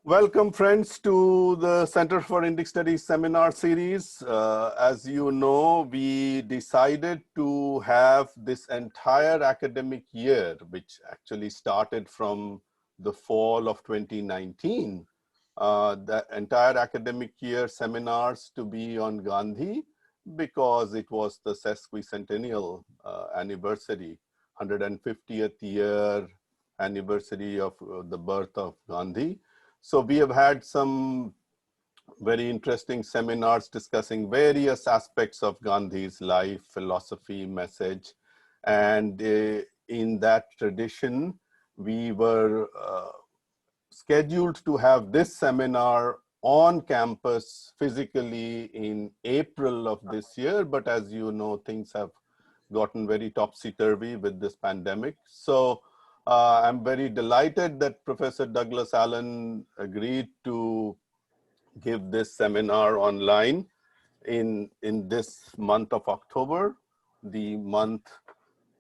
Welcome, friends, to the Center for Indic Studies seminar series. As you know, we decided to have this entire academic year, which actually started from the fall of 2019, the entire academic year seminars to be on Gandhi, because it was the sesquicentennial anniversary, 150th year anniversary of the birth of Gandhi. So we have had some very interesting seminars discussing various aspects of Gandhi's life, philosophy, message. And in that tradition, we were scheduled to have this seminar on campus physically in April of this year. But as you know, things have gotten very topsy-turvy with this pandemic. So I'm very delighted that Professor Douglas Allen agreed to give this seminar online in this month of October, the month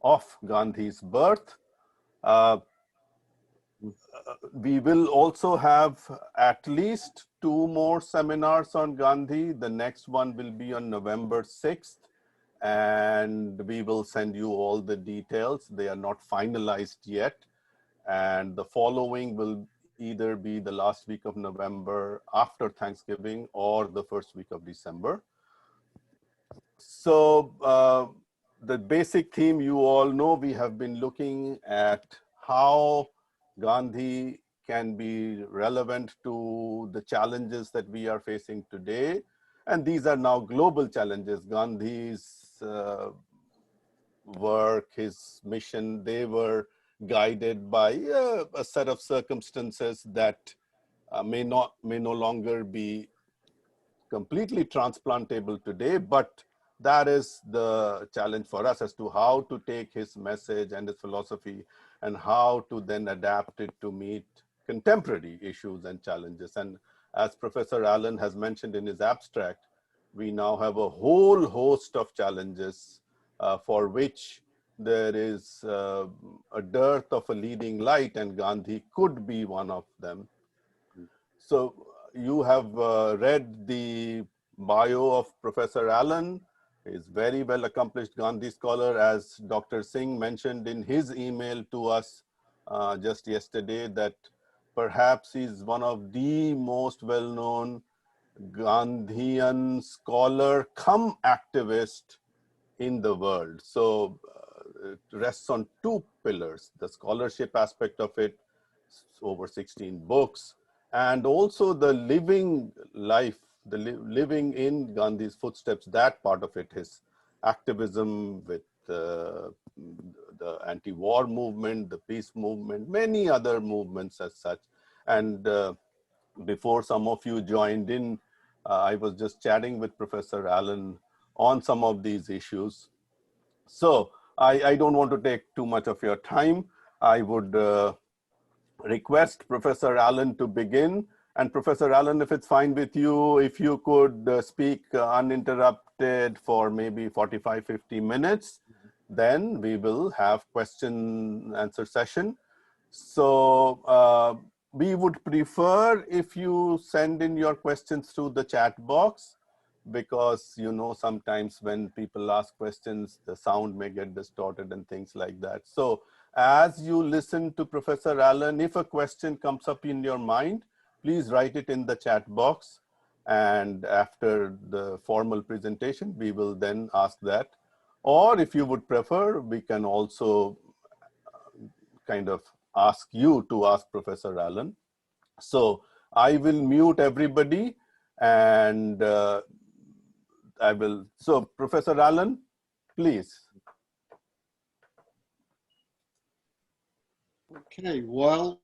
of Gandhi's birth. We will also have at least 2 more seminars on Gandhi. The next one will be on November 6th. And we will send you all the details. They are not finalized yet. And the following will either be the last week of November after Thanksgiving or the first week of December. So the basic theme you all know, we have been looking at how Gandhi can be relevant to the challenges that we are facing today. And these are now global challenges. Gandhi's work, his mission, they were guided by a set of circumstances that may no longer be completely transplantable today, but that is the challenge for us as to how to take his message and his philosophy and how to then adapt it to meet contemporary issues and challenges. And as Professor Allen has mentioned in his abstract, we now have a whole host of challenges for which there is a dearth of a leading light, and Gandhi could be one of them. So you have read the bio of Professor Allen. He's very well accomplished Gandhi scholar, as Dr. Singh mentioned in his email to us just yesterday, that perhaps he's one of the most well-known Gandhian scholar come activist in the world. So it rests on 2 pillars: the scholarship aspect of it, over 16 books, and also the living life, the living in Gandhi's footsteps, that part of it, his activism with the anti-war movement, the peace movement, many other movements as such. And before some of you joined in, I was just chatting with Professor Allen on some of these issues. So I don't want to take too much of your time. I would request Professor Allen to begin. And Professor Allen, if it's fine with you, if you could speak uninterrupted for maybe 45, 50 minutes, then we will have question answer session. So we would prefer if you send in your questions through the chat box, because you know sometimes when people ask questions, the sound may get distorted and things like that. So as you listen to Professor Allen, if a question comes up in your mind, please write it in the chat box. And after the formal presentation, we will then ask that. Or if you would prefer, we can also kind of ask you to ask Professor Allen. So I will mute everybody, and I will. So Professor Allen, please. Okay, well,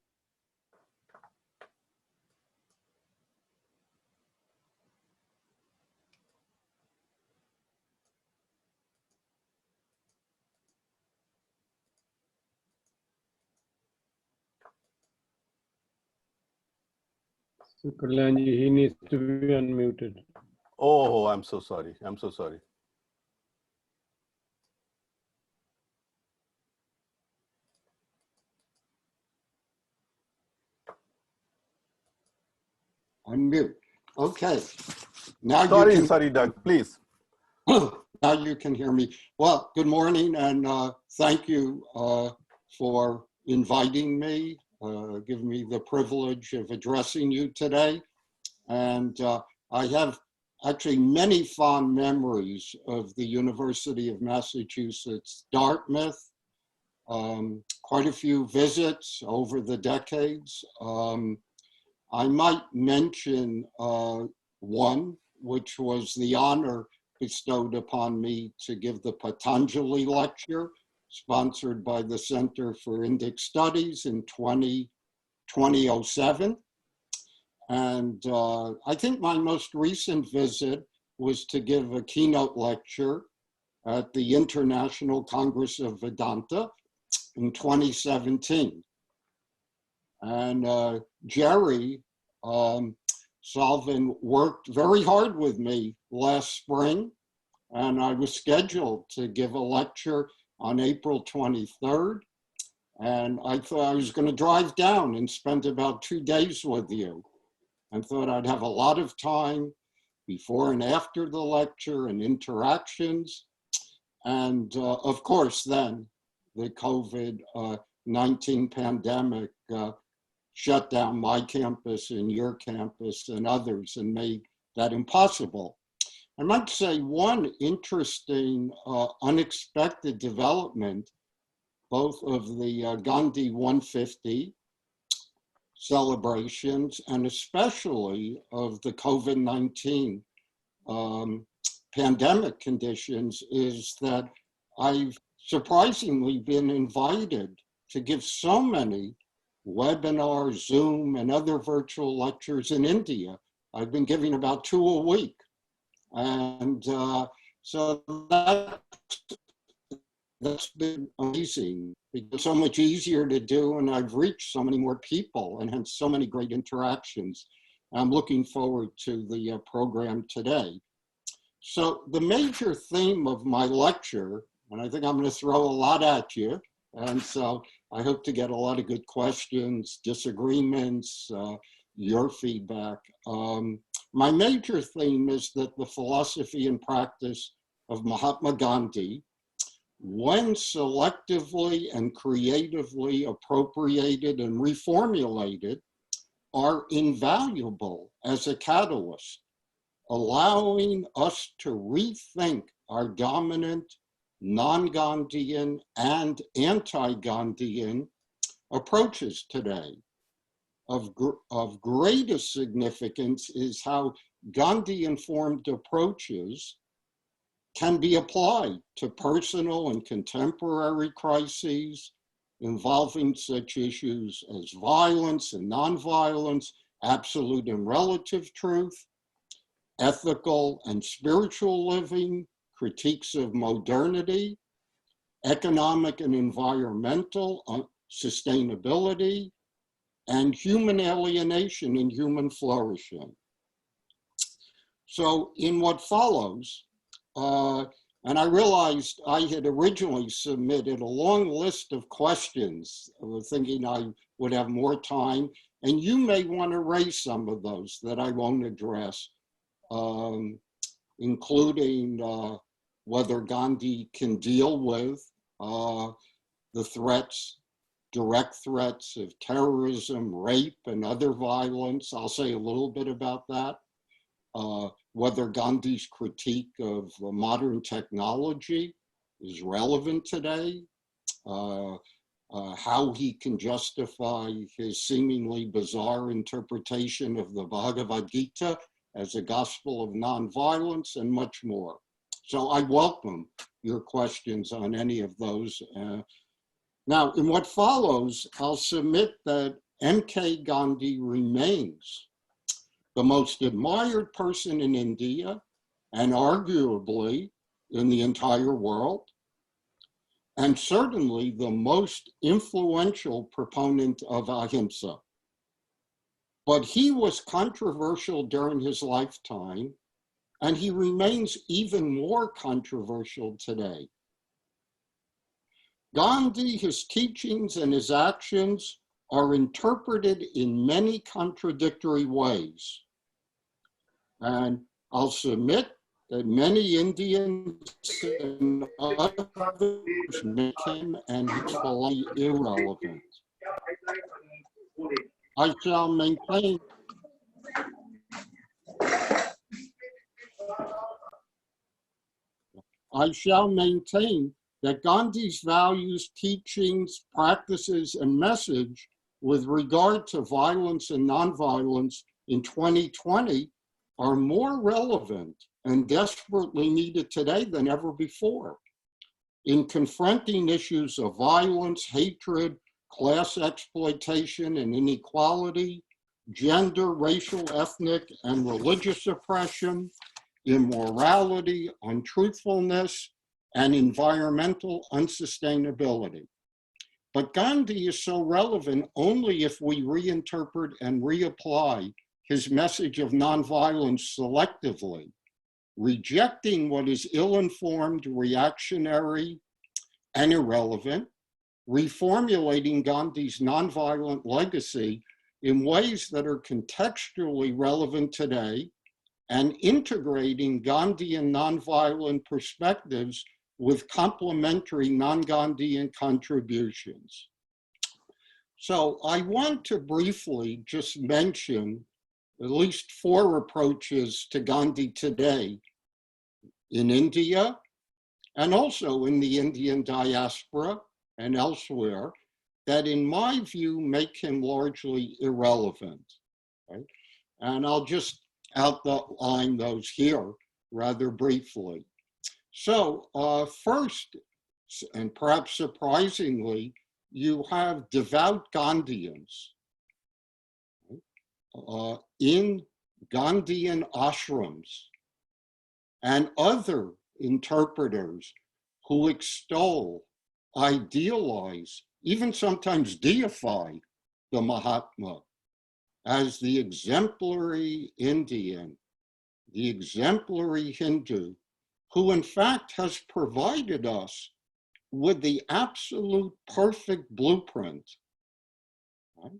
Kalyanji, he needs to be unmuted. Oh, I'm so sorry. I'm so sorry. Unmute. Okay. Now Sorry, Doug, please. Now you can hear me. Well, good morning, and thank you for inviting me, giving me the privilege of addressing you today. And I have actually many fond memories of the University of Massachusetts, Dartmouth, quite a few visits over the decades. I might mention one, which was the honor bestowed upon me to give the Patanjali lecture, sponsored by the Center for Indic Studies in 2007. And I think my most recent visit was to give a keynote lecture at the International Congress of Vedanta in 2017. And Jerry Salvin worked very hard with me last spring, and I was scheduled to give a lecture on April 23rd. And I thought I was going to drive down and spend about 2 days with you, and thought I'd have a lot of time before and after the lecture and interactions. And of course, then the COVID-19 pandemic shut down my campus and your campus and others and made that impossible. I might say one interesting, unexpected development, both of the Gandhi 150 celebrations and especially of the COVID-19 pandemic conditions, is that I've surprisingly been invited to give so many webinars, Zoom, and other virtual lectures in India. I've been giving about 2 a week. And so that's been amazing. It's so much easier to do, and I've reached so many more people and had so many great interactions. I'm looking forward to the program today. So the major theme of my lecture, and I think I'm going to throw a lot at you, and so I hope to get a lot of good questions, disagreements, your feedback. My major theme is that the philosophy and practice of Mahatma Gandhi, when selectively and creatively appropriated and reformulated, are invaluable as a catalyst, allowing us to rethink our dominant non-Gandhian and anti-Gandhian approaches today. Of greatest significance is how Gandhi-informed approaches can be applied to personal and contemporary crises involving such issues as violence and nonviolence, absolute and relative truth, ethical and spiritual living, critiques of modernity, economic and environmental sustainability, and human alienation and human flourishing. So in what follows, and I realized I had originally submitted a long list of questions, thinking I would have more time, and you may want to raise some of those that I won't address, including whether Gandhi can deal with the threats, direct threats of terrorism, rape, and other violence. I'll say a little bit about that. Whether Gandhi's critique of modern technology is relevant today, how he can justify his seemingly bizarre interpretation of the Bhagavad Gita as a gospel of nonviolence, and much more. So I welcome your questions on any of those. Now, in what follows, I'll submit that M.K. Gandhi remains the most admired person in India, and arguably in the entire world, and certainly the most influential proponent of ahimsa. But he was controversial during his lifetime, and he remains even more controversial today. Gandhi, his teachings and his actions are interpreted in many contradictory ways. And I'll submit that many Indians and others make him and his philosophy irrelevant. I shall maintain that Gandhi's values, teachings, practices, and message with regard to violence and nonviolence in 2020 are more relevant and desperately needed today than ever before. In confronting issues of violence, hatred, class exploitation and inequality, gender, racial, ethnic, and religious oppression, immorality, untruthfulness, and environmental unsustainability. But Gandhi is so relevant only if we reinterpret and reapply his message of nonviolence selectively, rejecting what is ill-informed, reactionary, and irrelevant, reformulating Gandhi's nonviolent legacy in ways that are contextually relevant today, and integrating Gandhian nonviolent perspectives with complementary non-Gandhian contributions. So I want to briefly just mention at least 4 approaches to Gandhi today in India and also in the Indian diaspora and elsewhere that in my view make him largely irrelevant. Right? And I'll just outline those here rather briefly. So first, and perhaps surprisingly, you have devout Gandhians in Gandhian ashrams and other interpreters who extol, idealize, even sometimes deify the Mahatma as the exemplary Indian, the exemplary Hindu, who in fact has provided us with the absolute perfect blueprint, right,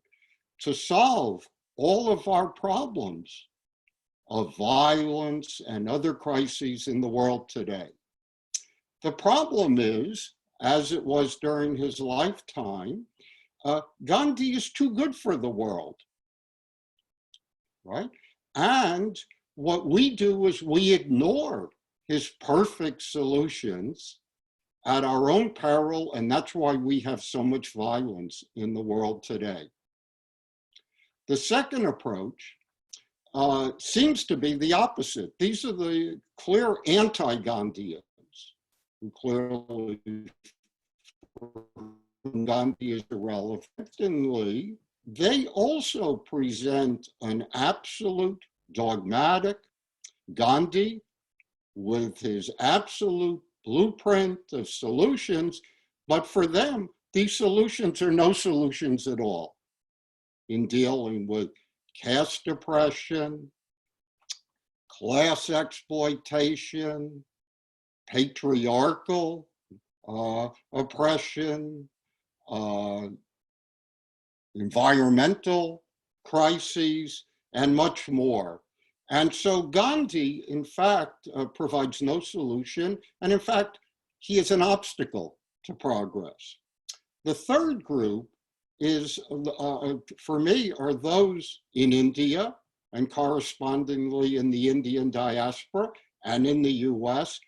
to solve all of our problems of violence and other crises in the world today. The problem is, as it was during his lifetime, Gandhi is too good for the world, right? And what we do is we ignore his perfect solutions at our own peril, and that's why we have so much violence in the world today. The second approach seems to be the opposite. These are the clear anti-Gandhians who clearly Gandhi is irrelevant. Interestingly, they also present an absolute dogmatic Gandhi with his absolute blueprint of solutions, but for them, these solutions are no solutions at all in dealing with caste oppression, class exploitation, patriarchal oppression, environmental crises, and much more. And so Gandhi, in fact, provides no solution. And in fact, he is an obstacle to progress. The third group is, for me, are those in India and correspondingly in the Indian diaspora and in the US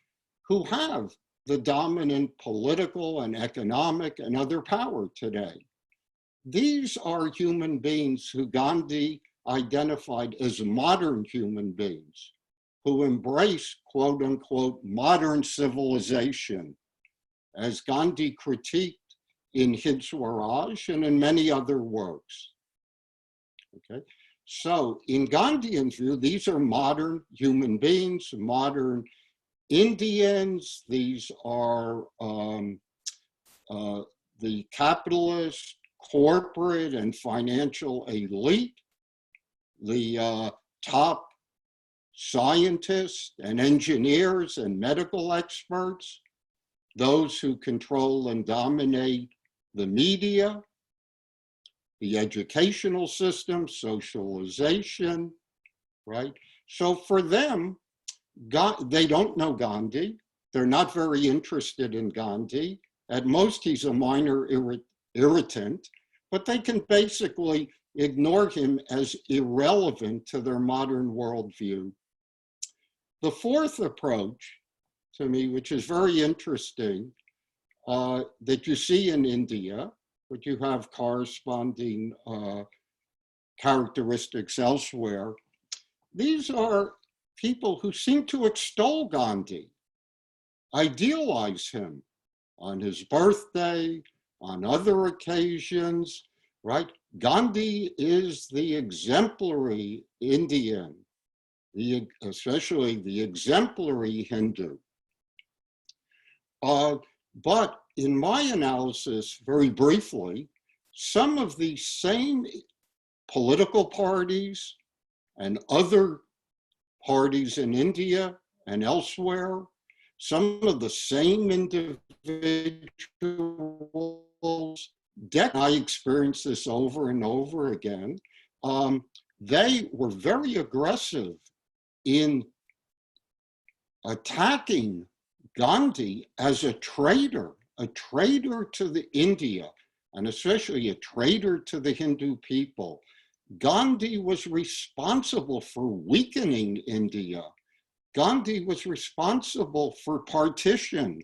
who have the dominant political and economic and other power today. These are human beings who Gandhi identified as modern human beings who embrace, quote unquote, modern civilization, as Gandhi critiqued in Hind Swaraj and in many other works. Okay, so in Gandhian view, these are modern human beings, modern Indians. These are the capitalist, corporate, and financial elite, the top scientists and engineers and medical experts, those who control and dominate the media, the educational system, socialization, right? So for them, they don't know Gandhi. They're not very interested in Gandhi. At most, he's a minor irritant, but they can basically ignore him as irrelevant to their modern worldview. The fourth approach, to me, which is very interesting, that you see in India, but you have corresponding characteristics elsewhere. These are people who seem to extol Gandhi, idealize him on his birthday, on other occasions, right? Gandhi is the exemplary Indian, especially the exemplary Hindu. But in my analysis, very briefly, some of the same political parties and other parties in India and elsewhere, some of the same individuals, I experienced this over and over again, they were very aggressive in attacking Gandhi as a traitor to the India, and especially a traitor to the Hindu people. Gandhi was responsible for weakening India. Gandhi was responsible for partition.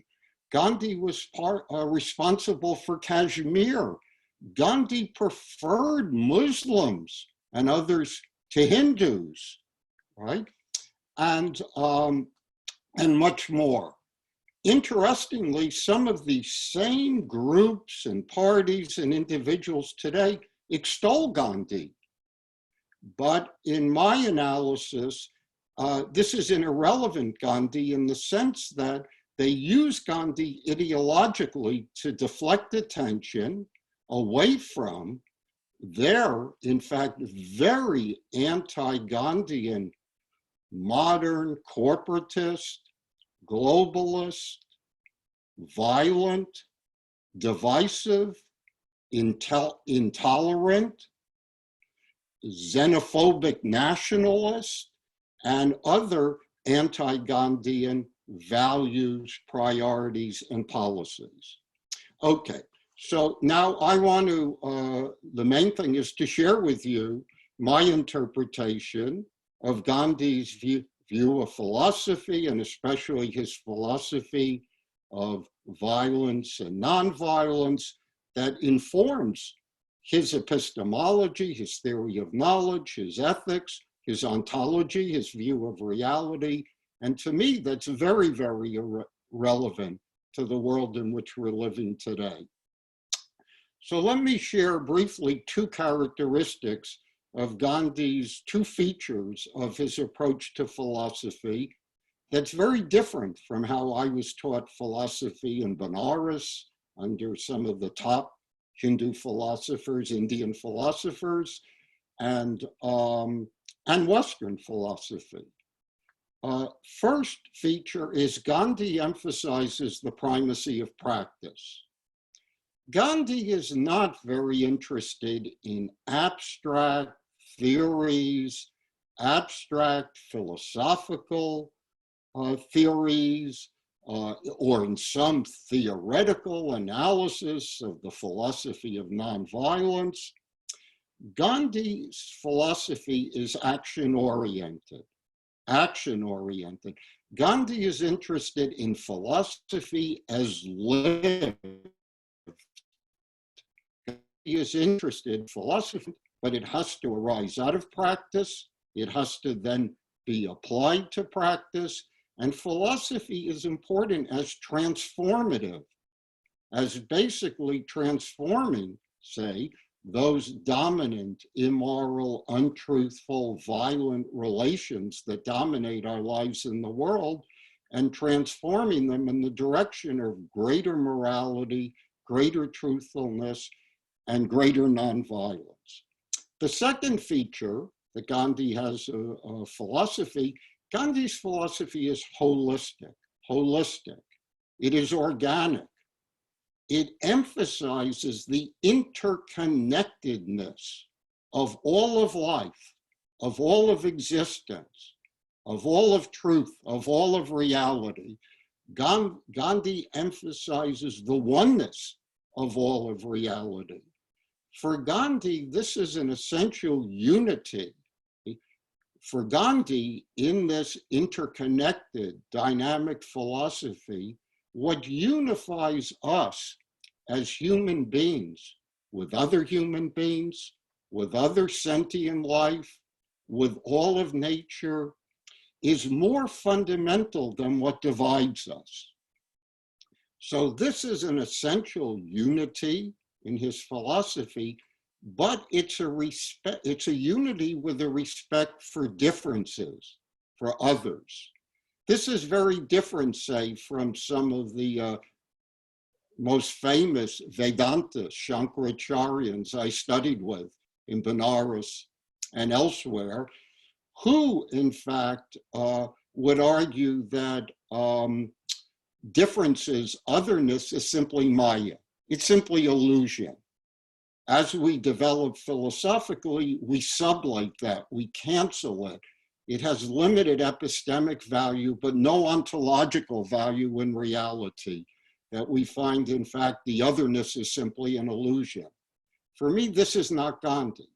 Gandhi was responsible for Kashmir. Gandhi preferred Muslims and others to Hindus, right? And much more. Interestingly, some of the same groups and parties and individuals today extol Gandhi. But in my analysis, this is an irrelevant Gandhi in the sense that they use Gandhi ideologically to deflect attention away from their, in fact, very anti-Gandhian, modern, corporatist, globalist, violent, divisive, intolerant, xenophobic nationalist, and other anti-Gandhian values, priorities, and policies. Okay, so now I want to, the main thing is to share with you my interpretation of Gandhi's view of philosophy, and especially his philosophy of violence and nonviolence that informs his epistemology, his theory of knowledge, his ethics, his ontology, his view of reality. And to me, that's very, very relevant to the world in which we're living today. So let me share briefly two characteristics of Gandhi's, two features of his approach to philosophy that's very different from how I was taught philosophy in Benares under some of the top Hindu philosophers, Indian philosophers, and Western philosophy. First feature is Gandhi emphasizes the primacy of practice. Gandhi is not very interested in abstract theories, abstract philosophical theories, or in some theoretical analysis of the philosophy of nonviolence. Gandhi's philosophy is action-oriented. Gandhi is interested in philosophy as lived. He is interested in philosophy, but it has to arise out of practice. It has to then be applied to practice. And philosophy is important as transformative, as basically transforming, say, those dominant, immoral, untruthful, violent relations that dominate our lives in the world, and transforming them in the direction of greater morality, greater truthfulness, and greater nonviolence. The second feature that Gandhi has a philosophy, Gandhi's philosophy is holistic. It is organic. It emphasizes the interconnectedness of all of life, of all of existence, of all of truth, of all of reality, Gandhi emphasizes the oneness of all of reality. For Gandhi, this is an essential unity. For Gandhi, in this interconnected, dynamic philosophy, what unifies us as human beings with other human beings, with other sentient life, with all of nature, is more fundamental than what divides us. So this is an essential unity in his philosophy, but it's a unity with a respect for differences, for others. This is very different, say, from some of the most famous Vedanta Shankaracharyans I studied with in Benares and elsewhere, who in fact would argue that differences, otherness is simply Maya. It's simply illusion. As we develop philosophically, we sublight that, we cancel it. It has limited epistemic value, but no ontological value in reality. That we find, in fact, the otherness is simply an illusion. For me, this is not Gandhi.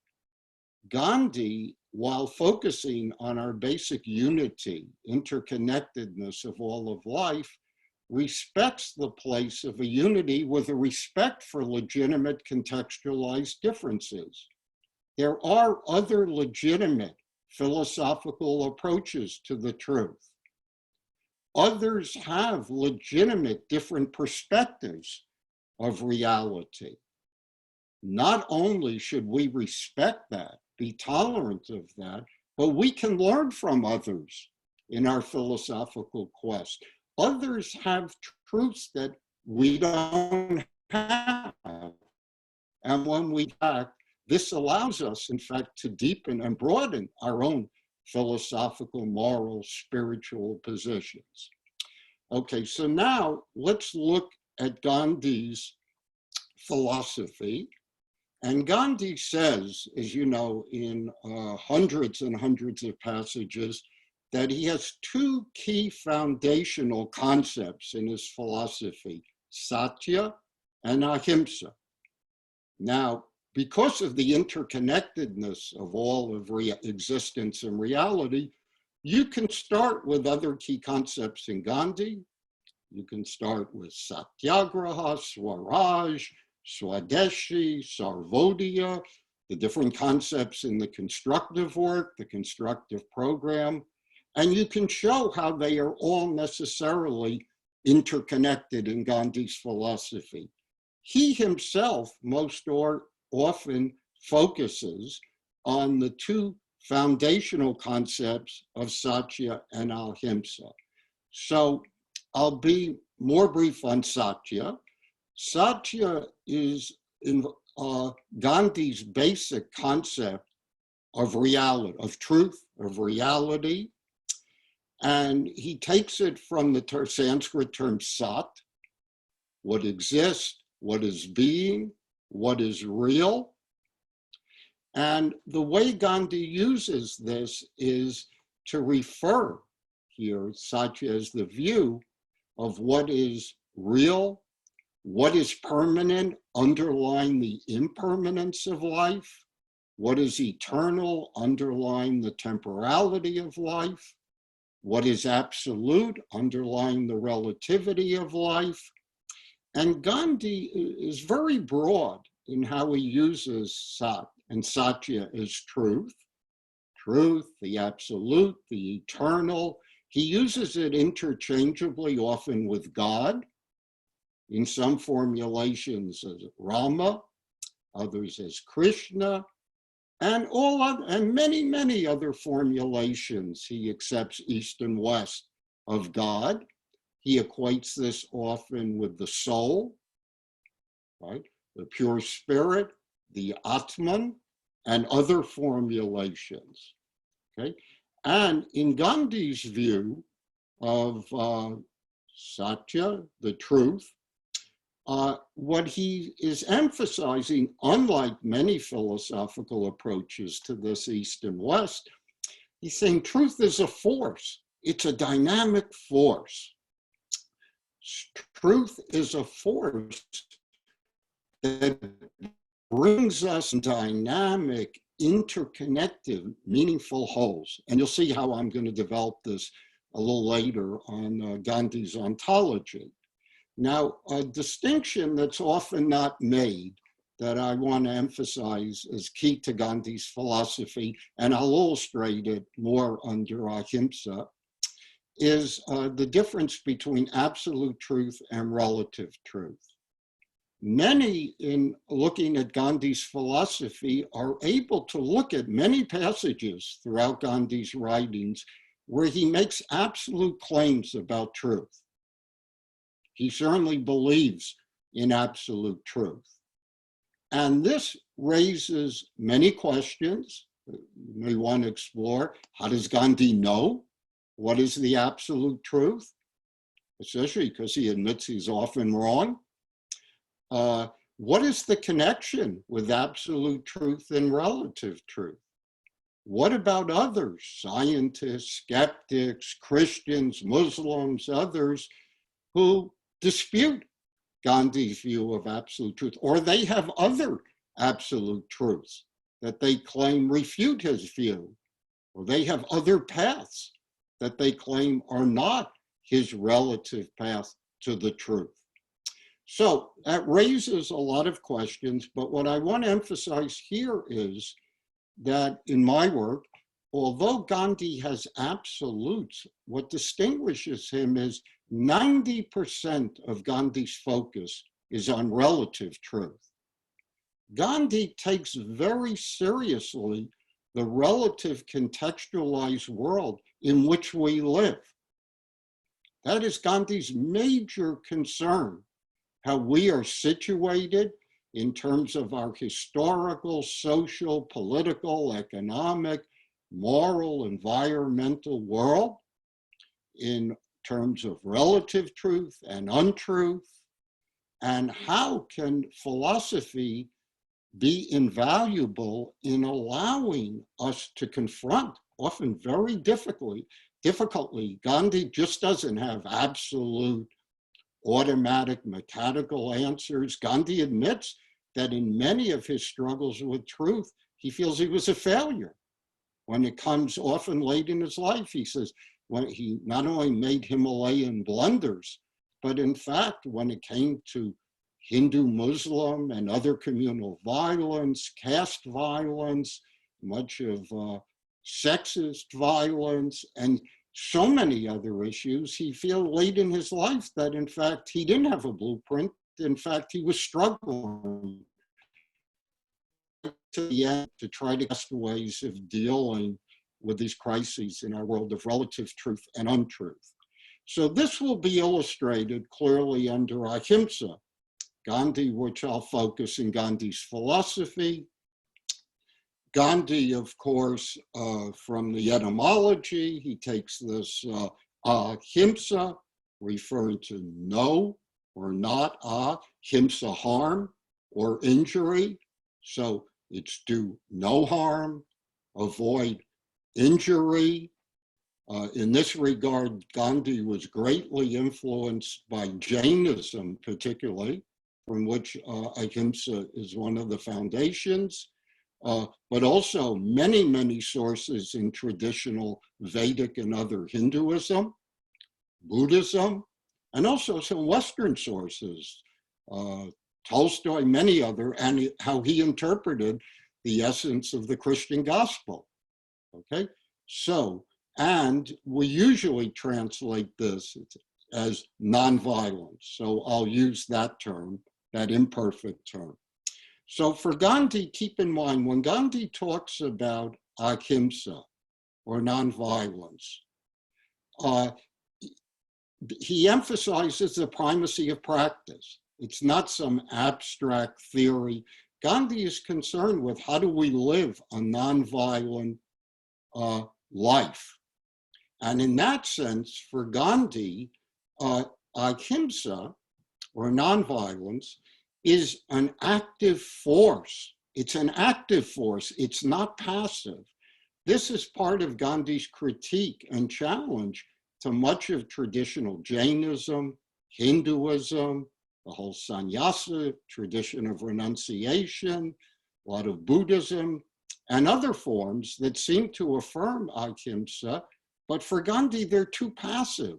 Gandhi, while focusing on our basic unity, interconnectedness of all of life, respects the place of a unity with a respect for legitimate contextualized differences. There are other legitimate philosophical approaches to the truth. Others have legitimate different perspectives of reality. Not only should we respect that, be tolerant of that, but we can learn from others in our philosophical quest. Others have truths that we don't have. And when we act, this allows us, in fact, to deepen and broaden our own philosophical, moral, spiritual positions. Okay, so now let's look at Gandhi's philosophy. And Gandhi says, as you know, in hundreds and hundreds of passages, that he has two key foundational concepts in his philosophy, satya and ahimsa. Now, because of the interconnectedness of all of existence and reality, you can start with other key concepts in Gandhi. You can start with satyagraha, swaraj, swadeshi, sarvodaya, the different concepts in the constructive work, the constructive program, and you can show how they are all necessarily interconnected in Gandhi's philosophy. He himself most often focuses on the two foundational concepts of satya and ahimsa. So I'll be more brief on satya. Satya is in Gandhi's basic concept of reality, of truth, of reality. And he takes it from the Sanskrit term sat, what exists, what is being, what is real. And the way Gandhi uses this is to refer here, satya as the view of what is real, what is permanent, underlying the impermanence of life, what is eternal, underlying the temporality of life, what is absolute, underlying the relativity of life. And Gandhi is very broad in how he uses sat and satya as truth, the absolute, the eternal. He uses it interchangeably, often with God, in some formulations as Rama, others as Krishna, and many, many other formulations. He accepts East and West of God. He equates this often with the soul, right? The pure spirit, the Atman, and other formulations, okay? And in Gandhi's view of Satya, the truth, what he is emphasizing, unlike many philosophical approaches to this East and West, He's saying truth is a force. It's a dynamic force. Truth is a force that brings us dynamic, interconnected, meaningful wholes. And you'll see how I'm going to develop this a little later on Gandhi's ontology. Now, a distinction that's often not made that I want to emphasize is key to Gandhi's philosophy, and I'll illustrate it more under Ahimsa, is the difference between absolute truth and relative truth. Many, in looking at Gandhi's philosophy, are able to look at many passages throughout Gandhi's writings where he makes absolute claims about truth. He certainly believes in absolute truth. And this raises many questions you may want to explore. How does Gandhi know what is the absolute truth? Especially because he admits he's often wrong. What is the connection with absolute truth and relative truth? What about others, scientists, skeptics, Christians, Muslims, others who dispute Gandhi's view of absolute truth, or they have other absolute truths that they claim refute his view, or they have other paths that they claim are not his relative path to the truth. So that raises a lot of questions, but what I want to emphasize here is that in my work, although Gandhi has absolutes, what distinguishes him is 90% of Gandhi's focus is on relative truth. Gandhi takes very seriously the relative contextualized world in which we live. That is Gandhi's major concern, how we are situated in terms of our historical, social, political, economic, moral, environmental world, in terms of relative truth and untruth, and how can philosophy be invaluable in allowing us to confront, often very difficultly, Gandhi just doesn't have absolute, automatic, mechanical answers. Gandhi admits that in many of his struggles with truth, he feels he was a failure. When it comes often late in his life, he says, when he not only made Himalayan blunders, but in fact, when it came to Hindu, Muslim, and other communal violence, caste violence, much of sexist violence, and so many other issues, he feels late in his life that in fact, he didn't have a blueprint. In fact, he was struggling to the end to try to best ways of dealing with these crises in our world of relative truth and untruth. So this will be illustrated clearly under Ahimsa. Gandhi, which I'll focus in Gandhi's philosophy. Gandhi, of course, from the etymology, he takes this ahimsa, referring to no or not, himsa, harm or injury. So it's do no harm, avoid injury. In this regard, Gandhi was greatly influenced by Jainism, particularly, from which ahimsa is one of the foundations, but also many, many sources in traditional Vedic and other Hinduism, Buddhism, and also some Western sources, Tolstoy, many other, and how he interpreted the essence of the Christian gospel, okay? So, and we usually translate this as nonviolence. So I'll use that term, that imperfect term. So for Gandhi, keep in mind, when Gandhi talks about ahimsa or nonviolence, he emphasizes the primacy of practice. It's not some abstract theory. Gandhi is concerned with how do we live a nonviolent life. And in that sense, for Gandhi, ahimsa, or nonviolence, is an active force. It's an active force. It's not passive, This is part of Gandhi's critique and challenge to much of traditional Jainism, Hinduism, the whole sannyasa tradition of renunciation, a lot of Buddhism, and other forms that seem to affirm ahimsa, but for Gandhi, they're too passive.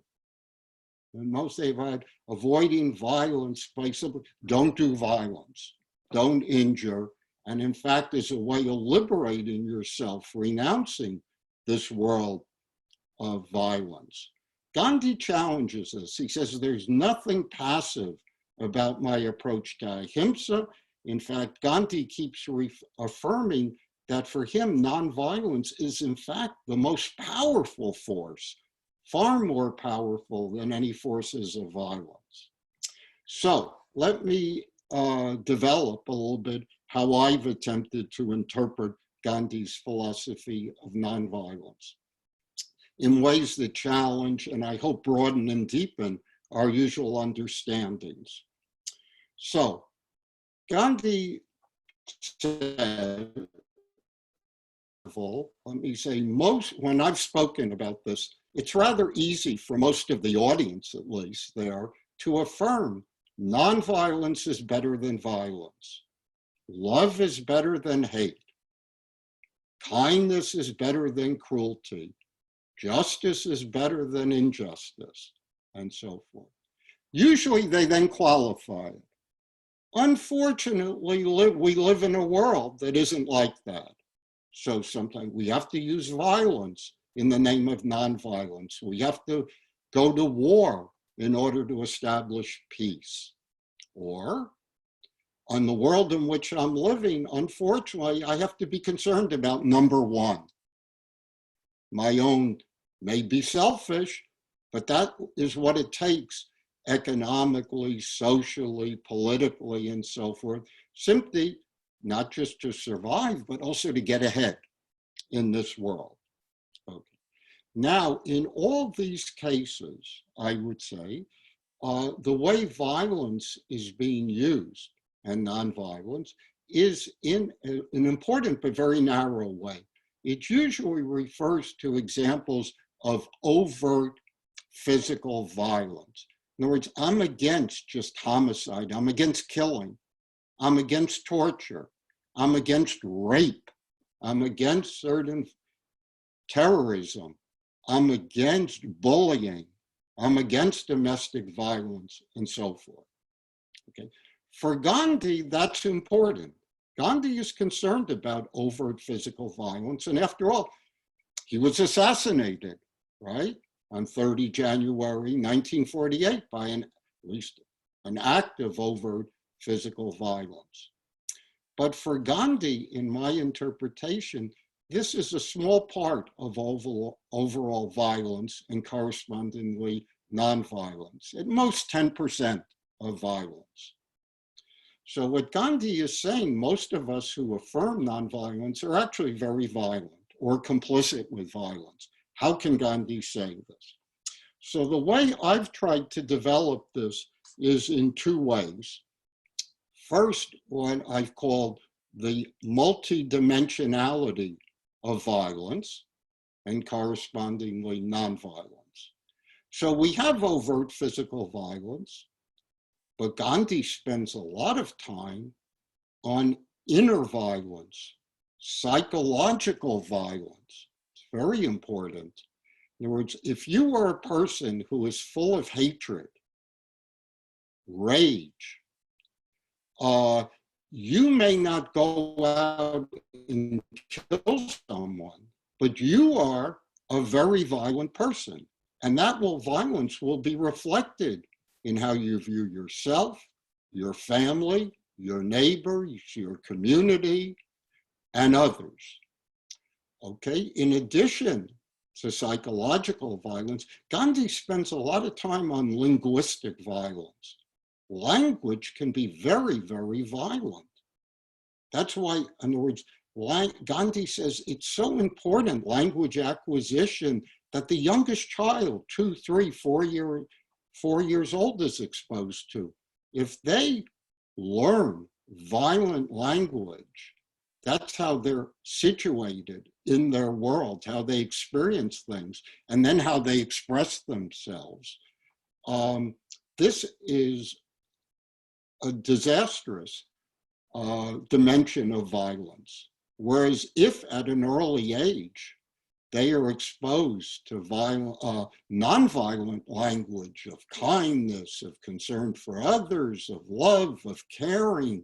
And most they've had avoiding violence by simply don't do violence, don't injure, and in fact, as a way of liberating yourself, renouncing this world of violence. Gandhi challenges us. He says there's nothing passive about my approach to ahimsa. In fact, Gandhi keeps affirming that for him, nonviolence is in fact the most powerful force, far more powerful than any forces of violence. So let me develop a little bit how I've attempted to interpret Gandhi's philosophy of nonviolence in ways that challenge and I hope broaden and deepen our usual understandings. So Gandhi said, let me say, when I've spoken about this, it's rather easy for most of the audience, at least there, to affirm nonviolence is better than violence. Love is better than hate. Kindness is better than cruelty. Justice is better than injustice, and so forth. Usually they then qualify it. Unfortunately, we live in a world that isn't like that. So sometimes we have to use violence in the name of nonviolence. We have to go to war in order to establish peace. Or, on the world in which I'm living, unfortunately, I have to be concerned about number one. My own may be selfish, but that is what it takes economically, socially, politically, and so forth, simply not just to survive, but also to get ahead in this world. Okay. Now, in all these cases, I would say, the way violence is being used and nonviolence is in an important but very narrow way. It usually refers to examples of overt physical violence. In other words, I'm against just homicide. I'm against killing. I'm against torture. I'm against rape. I'm against certain terrorism. I'm against bullying. I'm against domestic violence, and so forth. Okay. For Gandhi, that's important. Gandhi is concerned about overt physical violence, and after all, he was assassinated, right, on 30 January 1948 by at least an act of overt physical violence. But for Gandhi, in my interpretation, this is a small part of overall violence and correspondingly nonviolence, at most 10% of violence. So what Gandhi is saying, most of us who affirm nonviolence are actually very violent or complicit with violence. How can Gandhi say this? So the way I've tried to develop this is in two ways. First, what I've called the multidimensionality of violence and correspondingly nonviolence. So we have overt physical violence, but Gandhi spends a lot of time on inner violence, psychological violence. It's very important. In other words, if you are a person who is full of hatred, rage, you may not go out and kill someone, but you are a very violent person. And that violence will be reflected in how you view yourself, your family, your neighbor, your community, and others. Okay, in addition to psychological violence, Gandhi spends a lot of time on linguistic violence. Language can be very, very violent. That's why, in other words, Gandhi says it's so important, language acquisition, that the youngest child, 2, 3, 4 years old is exposed to. If they learn violent language, that's how they're situated in their world, how they experience things, and then how they express themselves. This is a disastrous dimension of violence. Whereas if at an early age, they are exposed to nonviolent language of kindness, of concern for others, of love, of caring,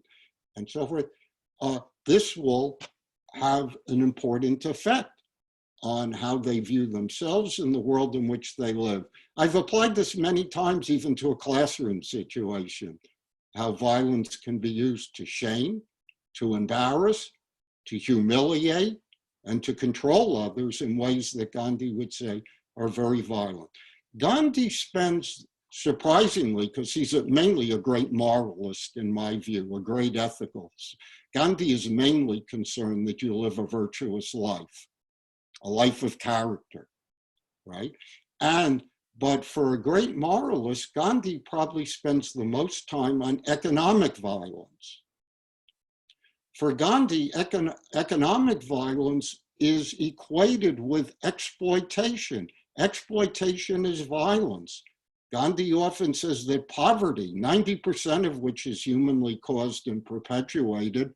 and so forth, this will have an important effect on how they view themselves and the world in which they live. I've applied this many times, even to a classroom situation, how violence can be used to shame, to embarrass, to humiliate, and to control others in ways that Gandhi would say are very violent. Gandhi spends, surprisingly, because he's mainly a great moralist in my view, a great ethicist, Gandhi is mainly concerned that you live a virtuous life, a life of character, right? But for a great moralist, Gandhi probably spends the most time on economic violence. For Gandhi, economic violence is equated with exploitation. Exploitation is violence. Gandhi often says that poverty, 90% of which is humanly caused and perpetuated,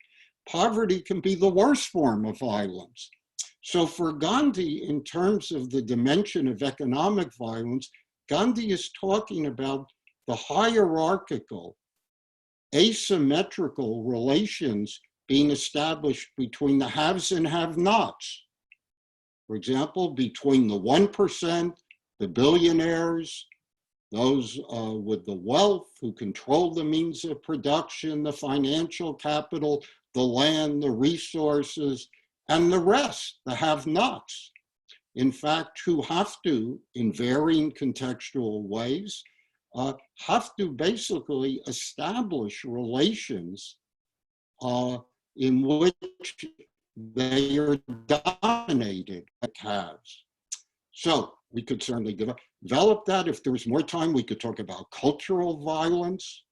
poverty can be the worst form of violence. So for Gandhi, in terms of the dimension of economic violence, Gandhi is talking about the hierarchical, asymmetrical relations being established between the haves and have-nots. For example, between the 1%, the billionaires, those with the wealth who control the means of production, the financial capital, the land, the resources, and the rest, the have-nots. In fact, who have to, in varying contextual ways, have to basically establish relations in which they are dominated by haves. So we could certainly develop that. If there was more time, we could talk about cultural violence,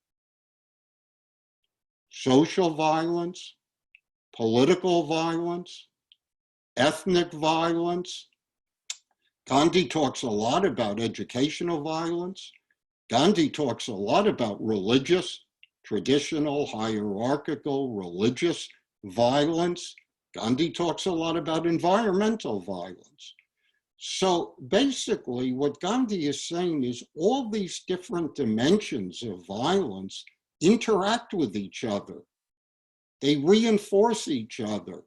social violence, political violence, ethnic violence. Gandhi talks a lot about educational violence. Gandhi talks a lot about religious, traditional, hierarchical, religious violence. Gandhi talks a lot about environmental violence. So basically what Gandhi is saying is all these different dimensions of violence interact with each other. They reinforce each other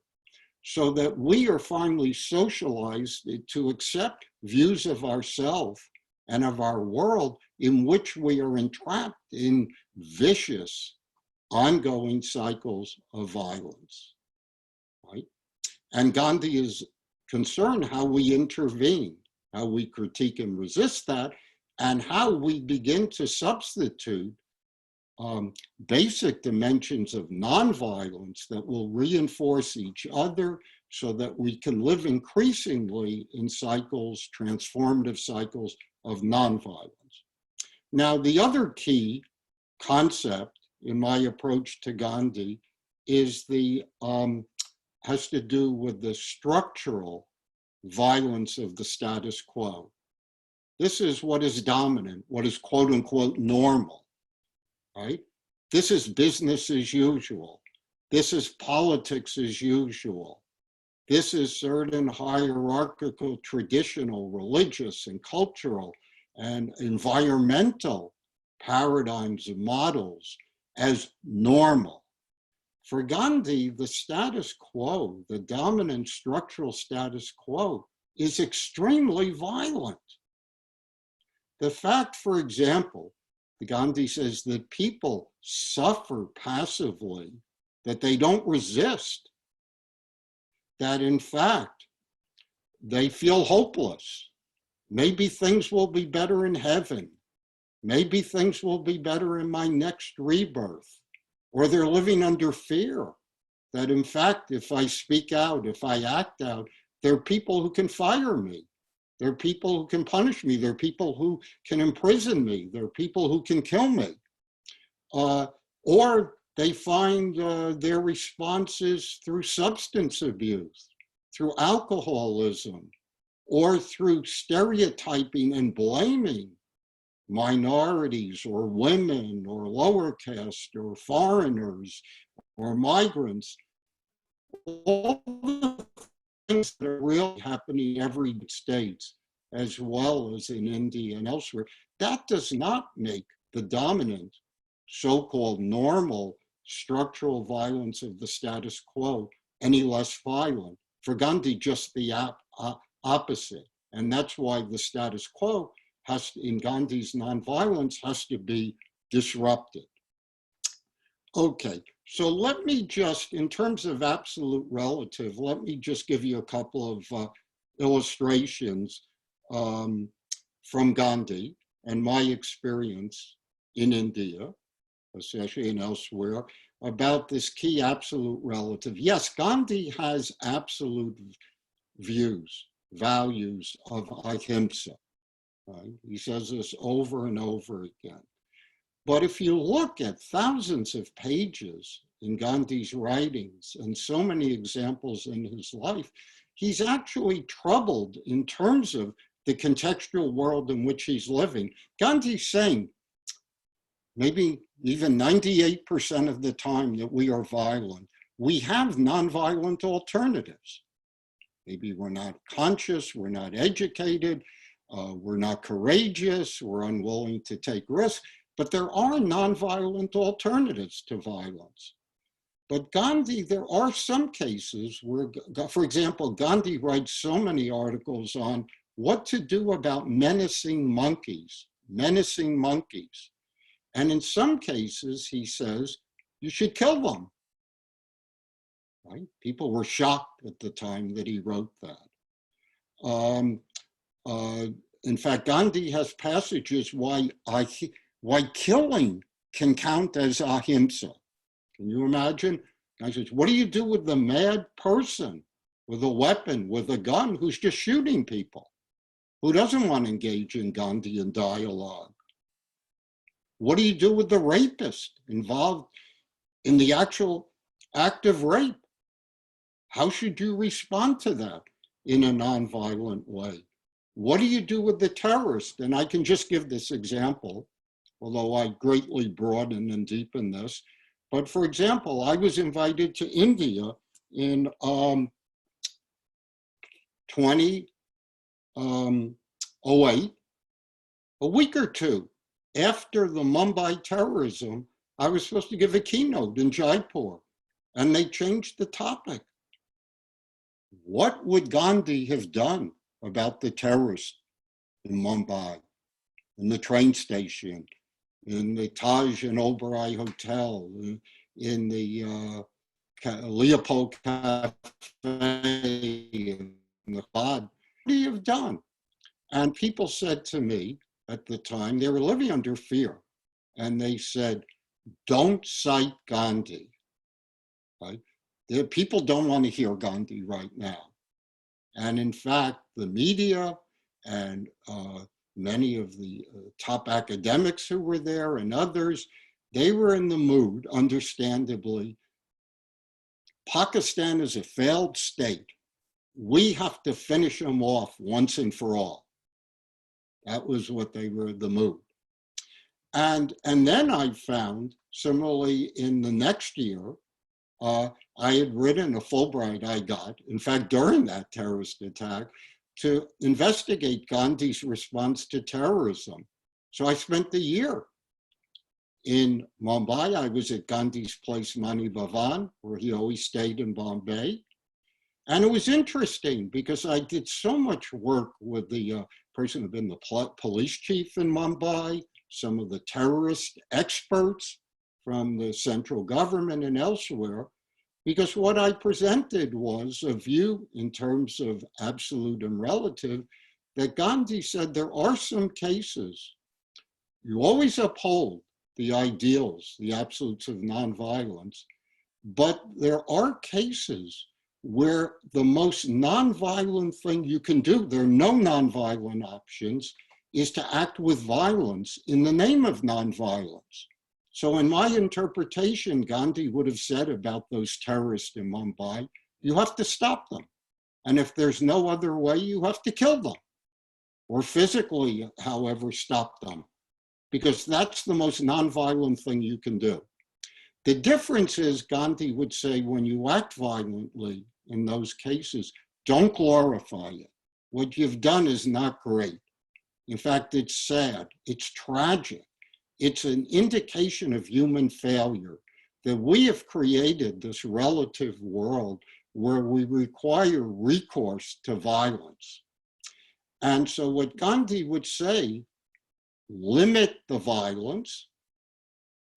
so that we are finally socialized to accept views of ourselves and of our world in which we are entrapped in vicious, ongoing cycles of violence, right? And Gandhi is concerned how we intervene, how we critique and resist that, and how we begin to substitute basic dimensions of nonviolence that will reinforce each other so that we can live increasingly in cycles, transformative cycles of nonviolence. Now, the other key concept in my approach to Gandhi is has to do with the structural violence of the status quo. This is what is dominant, what is quote unquote normal, right? This is business as usual. This is politics as usual. This is certain hierarchical, traditional, religious, and cultural and environmental paradigms and models as normal. For Gandhi, the status quo, the dominant structural status quo, is extremely violent. The fact, for example, Gandhi says that people suffer passively, that they don't resist, that in fact, they feel hopeless. Maybe things will be better in heaven. Maybe things will be better in my next rebirth. Or they're living under fear that in fact, if I speak out, if I act out, there are people who can fire me. There are people who can punish me. There are people who can imprison me. There are people who can kill me. Or they find their responses through substance abuse, through alcoholism, or through stereotyping and blaming minorities or women or lower caste or foreigners or migrants, all the things that are really happening in every state, as well as in India and elsewhere, that does not make the dominant so-called normal structural violence of the status quo any less violent. For Gandhi, just the opposite. And that's why the status quo has to, in Gandhi's nonviolence, has to be disrupted. Okay, so let me just, in terms of absolute relative, let me just give you a couple of illustrations from Gandhi and my experience in India, especially and elsewhere, about this key absolute relative. Yes, Gandhi has absolute views, values of ahimsa. Right? He says this over and over again. But if you look at thousands of pages in Gandhi's writings and so many examples in his life, he's actually troubled in terms of the contextual world in which he's living. Gandhi's saying, maybe even 98% of the time that we are violent, we have nonviolent alternatives. Maybe we're not conscious, we're not educated, we're not courageous, we're unwilling to take risks, but there are nonviolent alternatives to violence. But Gandhi, there are some cases where, for example, Gandhi writes so many articles on what to do about menacing monkeys. And in some cases, he says, you should kill them. Right? People were shocked at the time that he wrote that. In fact, Gandhi has passages why killing can count as ahimsa. Can you imagine? He says, what do you do with the mad person with a weapon, with a gun, who's just shooting people, who doesn't want to engage in Gandhian dialogue? What do you do with the rapist involved in the actual act of rape? How should you respond to that in a nonviolent way? What do you do with the terrorist? And I can just give this example, although I greatly broaden and deepen this. But for example, I was invited to India in 2008, a week or two after the Mumbai terrorism. I was supposed to give a keynote in Jaipur, and they changed the topic. What would Gandhi have done about the terrorists in Mumbai, in the train station, in the Taj and Oberoi Hotel, in the Leopold Cafe, in the Quad? What would he have done? And people said to me at the time, they were living under fear, and they said, don't cite Gandhi. Right? People don't want to hear Gandhi right now. And in fact, the media and many of the top academics who were there and others, they were in the mood, understandably. Pakistan is a failed state. We have to finish them off once and for all. That was what they were, the mood. And then I found, similarly in the next year, I had written a Fulbright I got, in fact, during that terrorist attack, to investigate Gandhi's response to terrorism. So I spent the year in Mumbai. I was at Gandhi's place, Mani Bhavan, where he always stayed in Bombay. And it was interesting because I did so much work with the person who'd been the police chief in Mumbai, some of the terrorist experts from the central government and elsewhere, because what I presented was a view in terms of absolute and relative that Gandhi said there are some cases, you always uphold the ideals, the absolutes of nonviolence, but there are cases where the most nonviolent thing you can do, there are no nonviolent options, is to act with violence in the name of nonviolence. So in my interpretation, Gandhi would have said about those terrorists in Mumbai, you have to stop them. And if there's no other way, you have to kill them or physically, however, stop them, because that's the most nonviolent thing you can do. The difference is, Gandhi would say, when you act violently in those cases, don't glorify it. What you've done is not great. In fact, it's sad, it's tragic. It's an indication of human failure that we have created this relative world where we require recourse to violence. And so what Gandhi would say, limit the violence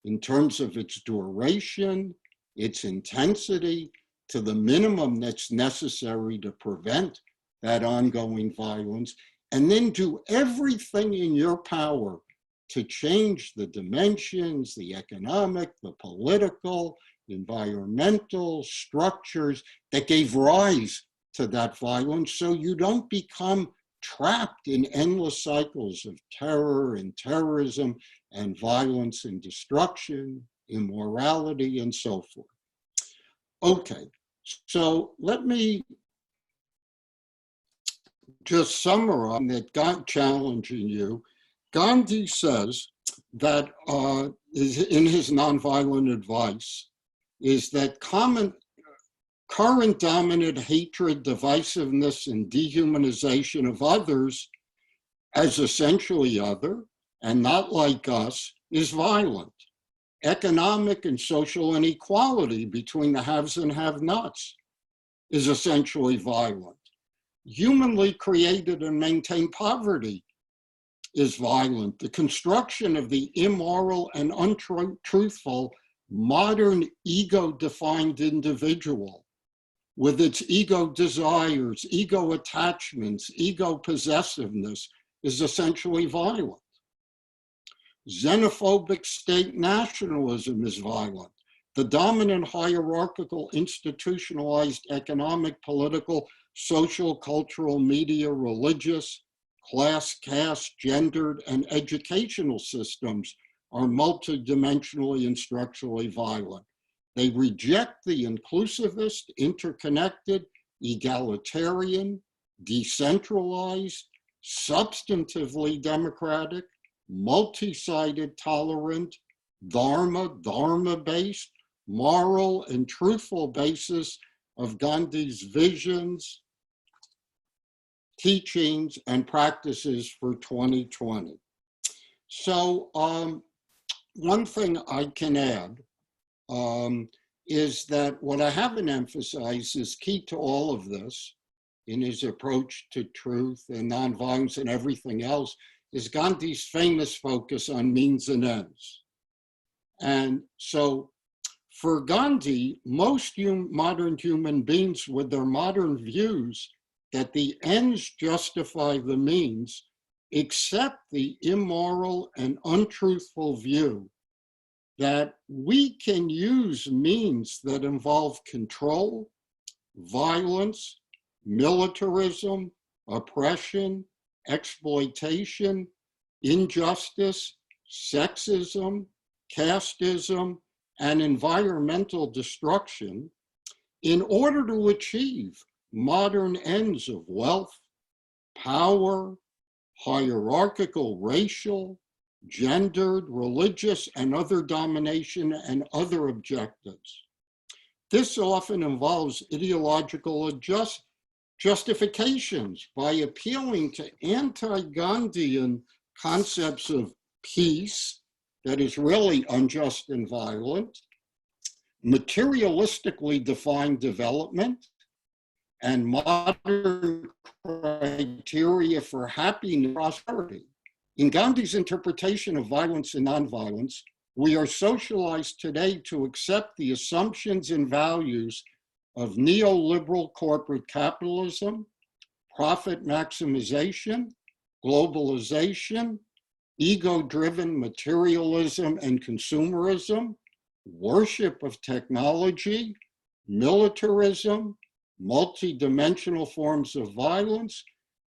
in terms of its duration, its intensity, to the minimum that's necessary to prevent that ongoing violence, and then do everything in your power to change the dimensions, the economic, the political, environmental structures that gave rise to that violence, so you don't become trapped in endless cycles of terror and terrorism and violence and destruction, immorality, and so forth. Okay, so let me just summarize that God challenging you. Gandhi says that in his nonviolent advice is that current dominant hatred, divisiveness, and dehumanization of others as essentially other and not like us is violent. Economic and social inequality between the haves and have-nots is essentially violent. Humanly created and maintained poverty is violent. The construction of the immoral and untruthful modern ego-defined individual with its ego desires, ego attachments, ego possessiveness is essentially violent. Xenophobic state nationalism is violent. The dominant hierarchical, institutionalized economic, political, social, cultural, media, religious, class, caste, gendered, and educational systems are multidimensionally and structurally violent. They reject the inclusivist, interconnected, egalitarian, decentralized, substantively democratic, multi-sided, tolerant, dharma-based, moral and truthful basis of Gandhi's visions, teachings, and practices for 2020. So one thing I can add is that what I haven't emphasized is key to all of this in his approach to truth and nonviolence and everything else is Gandhi's famous focus on means and ends. And so for Gandhi, most modern human beings with their modern views that the ends justify the means accept the immoral and untruthful view that we can use means that involve control, violence, militarism, oppression, exploitation, injustice, sexism, casteism, and environmental destruction in order to achieve modern ends of wealth, power, hierarchical, racial, gendered, religious, and other domination and other objectives. This often involves ideological justifications by appealing to anti-Gandhian concepts of peace that is really unjust and violent, materialistically defined development, and modern criteria for happiness and prosperity. In Gandhi's interpretation of violence and nonviolence, we are socialized today to accept the assumptions and values of neoliberal corporate capitalism, profit maximization, globalization, ego-driven materialism and consumerism, worship of technology, militarism, multi-dimensional forms of violence,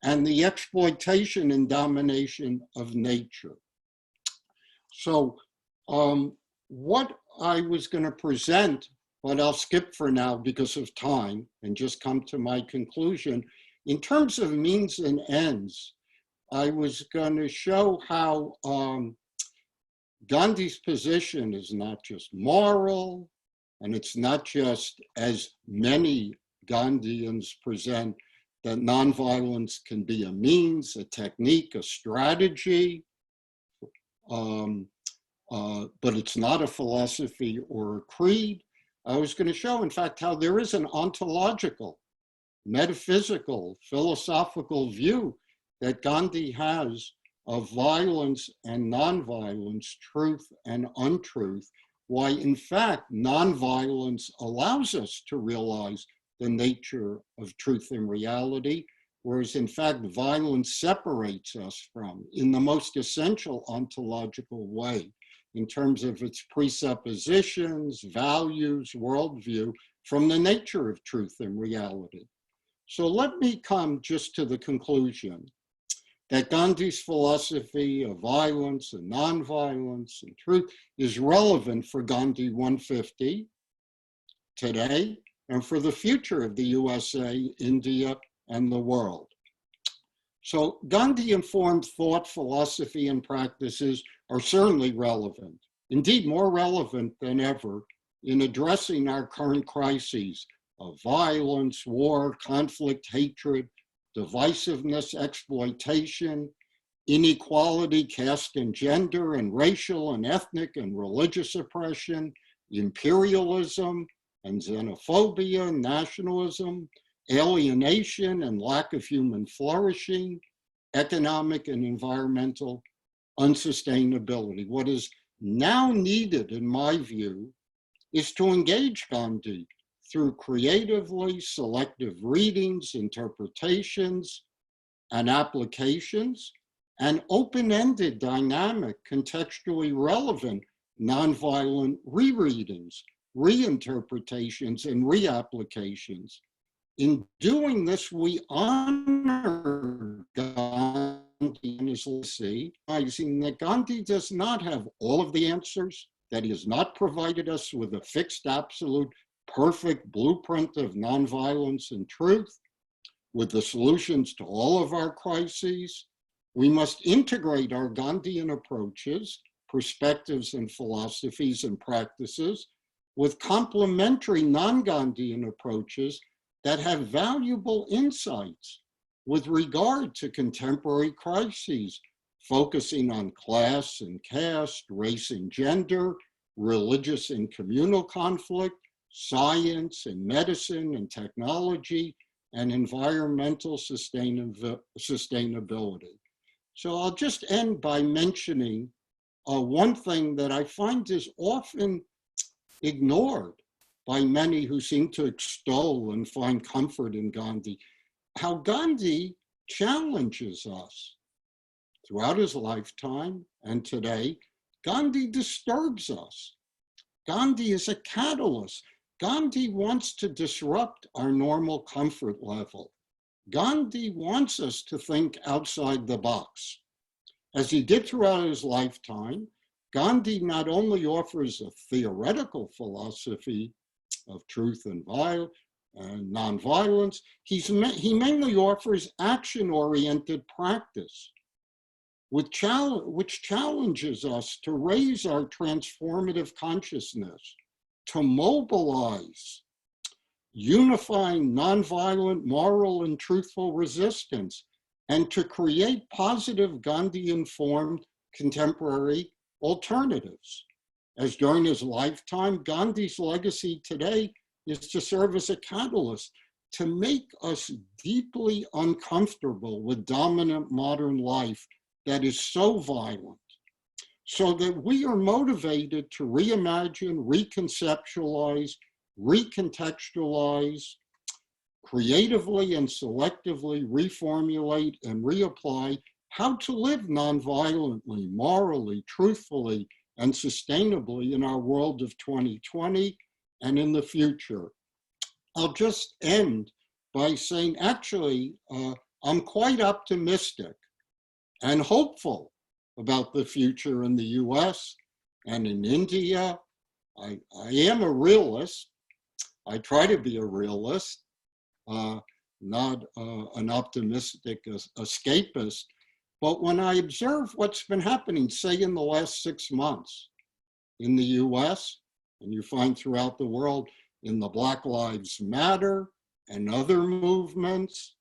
and the exploitation and domination of nature. So what I was going to present but I'll skip for now because of time and just come to my conclusion. In terms of means and ends, I was going to show how Gandhi's position is not just moral, and it's not just, as many Gandhians present, that nonviolence can be a means, a technique, a strategy, but it's not a philosophy or a creed. I was going to show, in fact, how there is an ontological, metaphysical, philosophical view that Gandhi has of violence and nonviolence, truth and untruth, why in fact nonviolence allows us to realize the nature of truth and reality, whereas in fact violence separates us from, in the most essential ontological way, in terms of its presuppositions, values, worldview, from the nature of truth and reality. So let me come just to the conclusion that Gandhi's philosophy of violence and nonviolence and truth is relevant for Gandhi 150 today and for the future of the USA, India, and the world. So Gandhi-informed thought, philosophy, and practices are certainly relevant, indeed more relevant than ever in addressing our current crises of violence, war, conflict, hatred, divisiveness, exploitation, inequality, caste and gender, and racial and ethnic and religious oppression, imperialism and xenophobia, nationalism, alienation and lack of human flourishing, economic and environmental unsustainability. What is now needed, in my view, is to engage Gandhi through creatively selective readings, interpretations, and applications, and open-ended, dynamic, contextually relevant, nonviolent rereadings, reinterpretations, and reapplications. In doing this, we honor Gandhi and his legacy, recognizing that Gandhi does not have all of the answers, that he has not provided us with a fixed, absolute, perfect blueprint of nonviolence and truth, with the solutions to all of our crises. We must integrate our Gandhian approaches, perspectives, and philosophies and practices with complementary non-Gandhian approaches that have valuable insights with regard to contemporary crises, focusing on class and caste, race and gender, religious and communal conflict, science and medicine and technology, and environmental sustainability. So I'll just end by mentioning one thing that I find is often ignored by many who seem to extol and find comfort in Gandhi, how Gandhi challenges us. Throughout his lifetime and today, Gandhi disturbs us. Gandhi is a catalyst. Gandhi wants to disrupt our normal comfort level. Gandhi wants us to think outside the box. As he did throughout his lifetime, Gandhi not only offers a theoretical philosophy of truth and nonviolence, he mainly offers action-oriented practice, which challenges us to raise our transformative consciousness, to mobilize unifying nonviolent, moral, and truthful resistance, and to create positive Gandhi-informed contemporary alternatives. As during his lifetime, Gandhi's legacy today is to serve as a catalyst to make us deeply uncomfortable with dominant modern life that is so violent, so that we are motivated to reimagine, reconceptualize, recontextualize, creatively and selectively reformulate and reapply how to live nonviolently, morally, truthfully, and sustainably in our world of 2020 and in the future. I'll just end by saying, actually, I'm quite optimistic and hopeful about the future in the US and in India. I am a realist, I try to be a realist, not an optimistic escapist. But when I observe what's been happening, say in the last 6 months in the US, and you find throughout the world in the Black Lives Matter and other movements,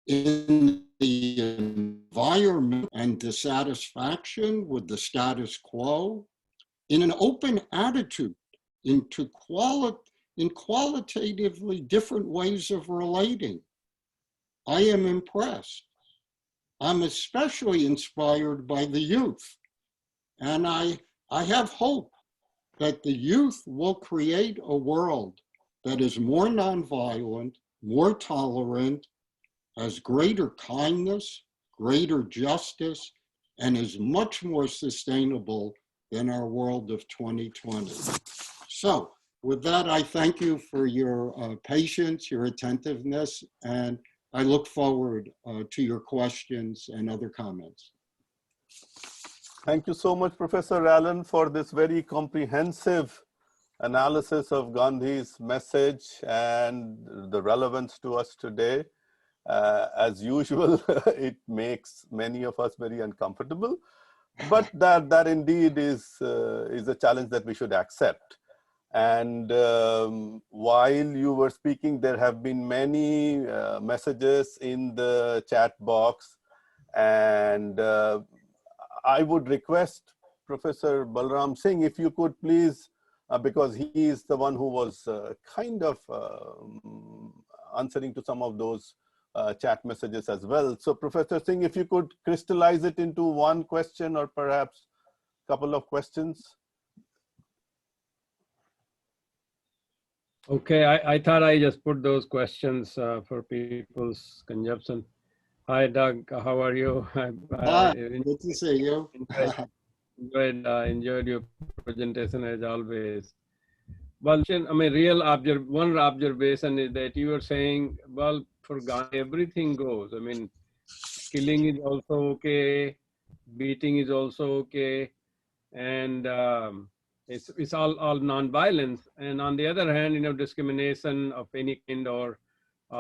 in the environment and dissatisfaction with the status quo, in an open attitude into qualitatively different ways of relating, I am impressed. I'm especially inspired by the youth. And I have hope that the youth will create a world that is more nonviolent, more tolerant, has greater kindness, greater justice, and is much more sustainable than our world of 2020. So with that, I thank you for your patience, your attentiveness, and I look forward to your questions and other comments. Thank you so much, Professor Allen, for this very comprehensive analysis of Gandhi's message and the relevance to us today. As usual, it makes many of us very uncomfortable, but that indeed is a challenge that we should accept. And while you were speaking, there have been many messages in the chat box, and I would request Professor Balram Singh, if you could please, because he is the one who was kind of answering to some of those chat messages as well. So Professor Singh, if you could crystallize it into one question or perhaps a couple of questions. Okay, I thought I just put those questions for people's consumption. Hi, Doug. How are you? Hi, good to see you. Enjoyed your presentation as always. Well, I mean, one observation is that you were saying, well, for Gandhi, everything goes. I mean, killing is also okay, beating is also okay, and it's all non-violence. And on the other hand, discrimination of any kind or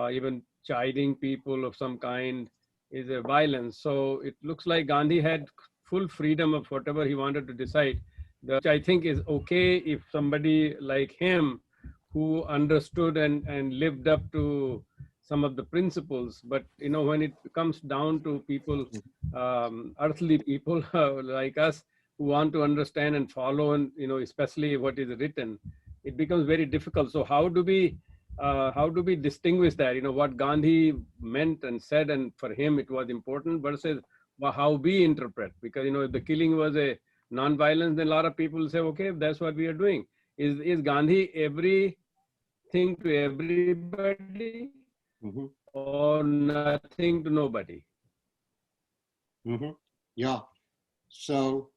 even chiding people of some kind is a violence. So it looks like Gandhi had full freedom of whatever he wanted to decide, which I think is okay if somebody like him who understood and lived up to some of the principles. But when it comes down to people, earthly people like us, who want to understand and follow, and especially what is written, it becomes very difficult. So how do we distinguish that, what Gandhi meant and said, and for him it was important, versus how we interpret? Because if the killing was a non-violence, then a lot of people say, okay, that's what we are doing. Is Gandhi everything to everybody, or nothing to nobody? Yeah. So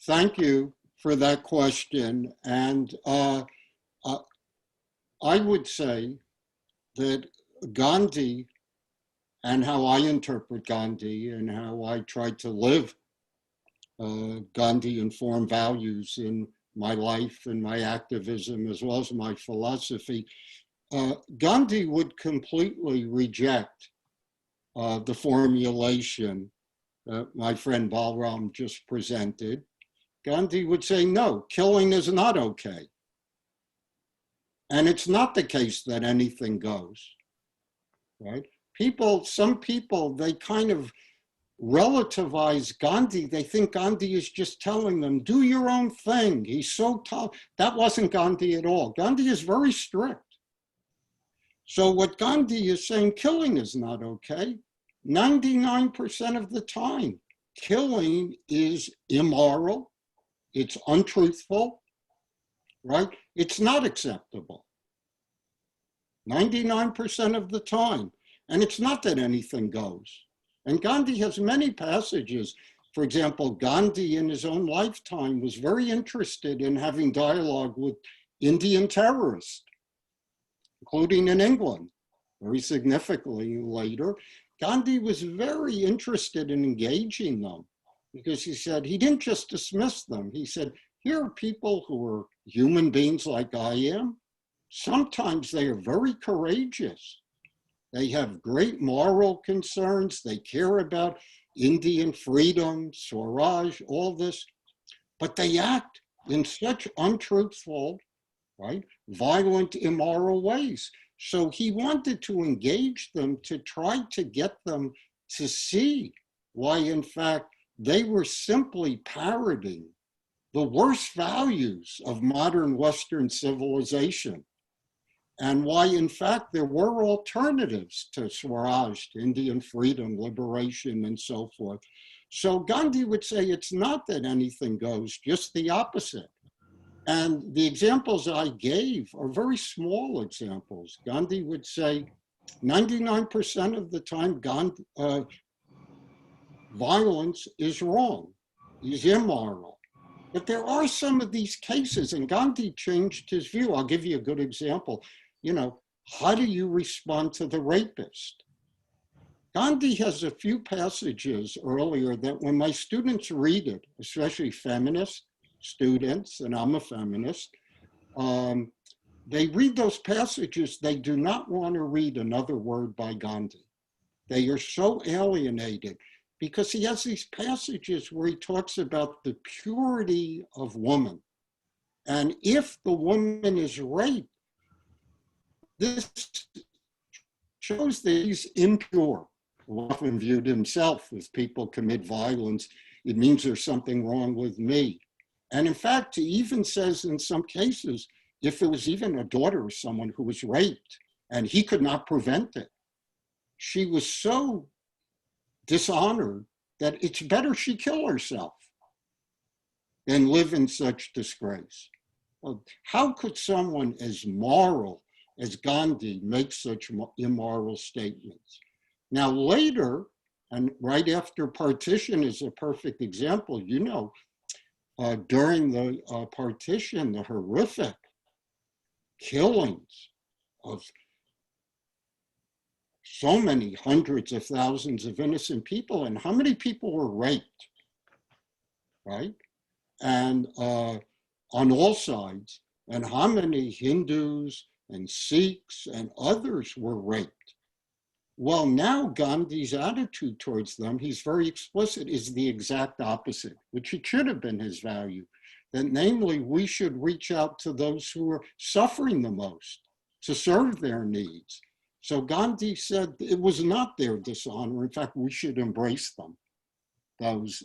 thank you for that question. And I would say that Gandhi, and how I interpret Gandhi and how I try to live Gandhi-informed values in my life and my activism, as well as my philosophy, Gandhi would completely reject the formulation that my friend Balram just presented. Gandhi would say, no, killing is not okay. And it's not the case that anything goes, right? Some people, they kind of relativize Gandhi. They think Gandhi is just telling them, do your own thing. He's so tough. That wasn't Gandhi at all. Gandhi is very strict. So what Gandhi is saying, killing is not okay. 99% of the time, killing is immoral. It's untruthful, right? It's not acceptable. 99% of the time. And it's not that anything goes. And Gandhi has many passages. For example, Gandhi in his own lifetime was very interested in having dialogue with Indian terrorists, including in England, very significantly later. Gandhi was very interested in engaging them because he said he didn't just dismiss them. He said, Here are people who are human beings like I am. Sometimes they are very courageous. They have great moral concerns. They care about Indian freedom, Swaraj, all this, but they act in such untruthful, right, violent, immoral ways. So he wanted to engage them to try to get them to see why, in fact, they were simply parroting the worst values of modern Western civilization, and why, in fact, there were alternatives to Swaraj, to Indian freedom, liberation, and so forth. So Gandhi would say it's not that anything goes, just the opposite. And the examples I gave are very small examples. Gandhi would say 99% of the time violence is wrong, is immoral. But there are some of these cases, and Gandhi changed his view. I'll give you a good example. You know, how do you respond to the rapist? Gandhi has a few passages earlier that when my students read it, especially feminist students, and I'm a feminist, they read those passages, they do not want to read another word by Gandhi. They are so alienated because he has these passages where he talks about the purity of woman. And if the woman is raped, this shows that he's impure. Often viewed himself, if people commit violence, it means there's something wrong with me. And in fact, he even says in some cases, if it was even a daughter of someone who was raped and he could not prevent it, she was so dishonored that it's better she kill herself than live in such disgrace. Well, how could someone as moral as Gandhi make such immoral statements? Now later, and right after partition is a perfect example, you know, during the partition, the horrific killings of so many hundreds of thousands of innocent people, and how many people were raped, right? And on all sides, and how many Hindus and Sikhs and others were raped. Well, now Gandhi's attitude towards them, he's very explicit, is the exact opposite, which it should have been his value. That namely, we should reach out to those who are suffering the most to serve their needs. So Gandhi said it was not their dishonor. In fact, we should embrace them, those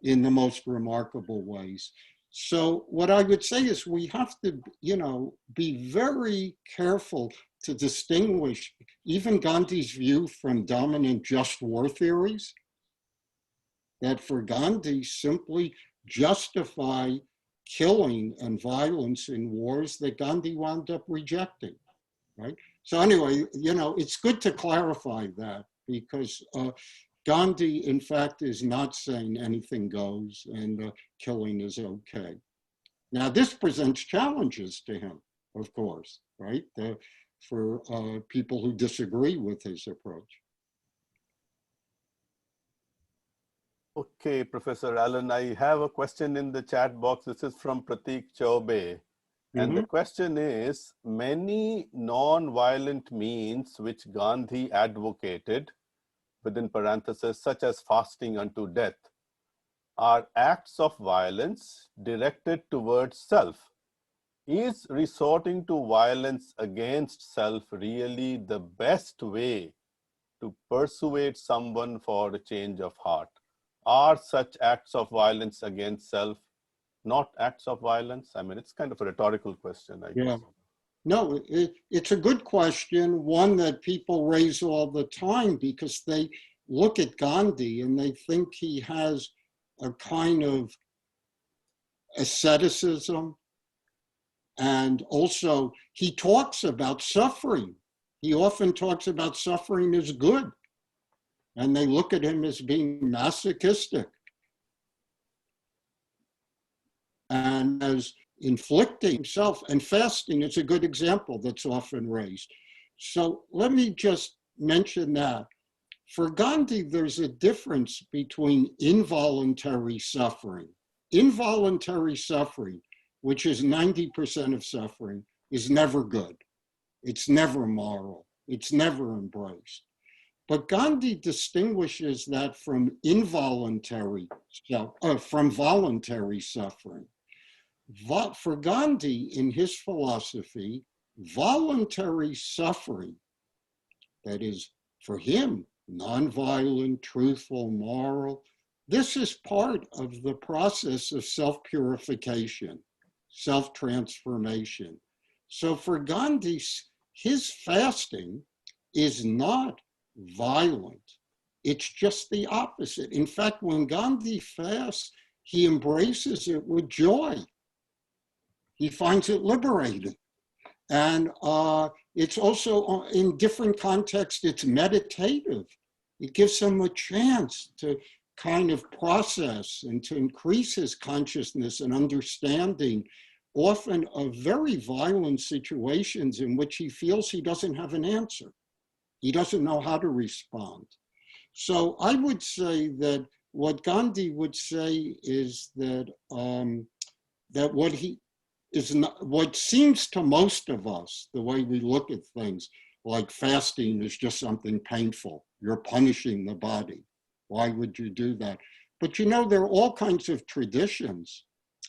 in the most remarkable ways. So what I would say is we have to, you know, be very careful to distinguish even Gandhi's view from dominant just war theories, that for Gandhi simply justify killing and violence in wars that Gandhi wound up rejecting, right? So anyway, you know, it's good to clarify that because Gandhi, in fact, is not saying anything goes and killing is okay. Now, this presents challenges to him, of course, right? For people who disagree with his approach. Okay, Professor Allen, I have a question in the chat box. This is from Pratik Chaube. And the question is, many non-violent means which Gandhi advocated, within parentheses, such as fasting unto death, are acts of violence directed towards self. Is resorting to violence against self really the best way to persuade someone for a change of heart? Are such acts of violence against self not acts of violence? I mean, it's kind of a rhetorical question, I guess. No, it's a good question, one that people raise all the time because they look at Gandhi and they think he has a kind of asceticism. And also, he talks about suffering. He often talks about suffering as good. And they look at him as being masochistic and as inflicting himself. And fasting is a good example that's often raised. So let me just mention that. For Gandhi, there's a difference between involuntary suffering, Involuntary suffering, which is 90% of suffering, is never good. It's never moral. It's never embraced. But Gandhi distinguishes that from from voluntary suffering. For Gandhi, in his philosophy, voluntary suffering, that is, for him, nonviolent, truthful, moral, this is part of the process of self-purification, self-transformation. So for Gandhi, his fasting is not violent. It's just the opposite. In fact, when Gandhi fasts, he embraces it with joy. He finds it liberating. And it's also, in different contexts, it's meditative. It gives him a chance to kind of process and to increase his consciousness and understanding, often of very violent situations in which he feels he doesn't have an answer. He doesn't know how to respond. So I would say that what Gandhi would say is that that what seems to most of us, the way we look at things, like fasting is just something painful. You're punishing the body. Why would you do that? But you know, there are all kinds of traditions.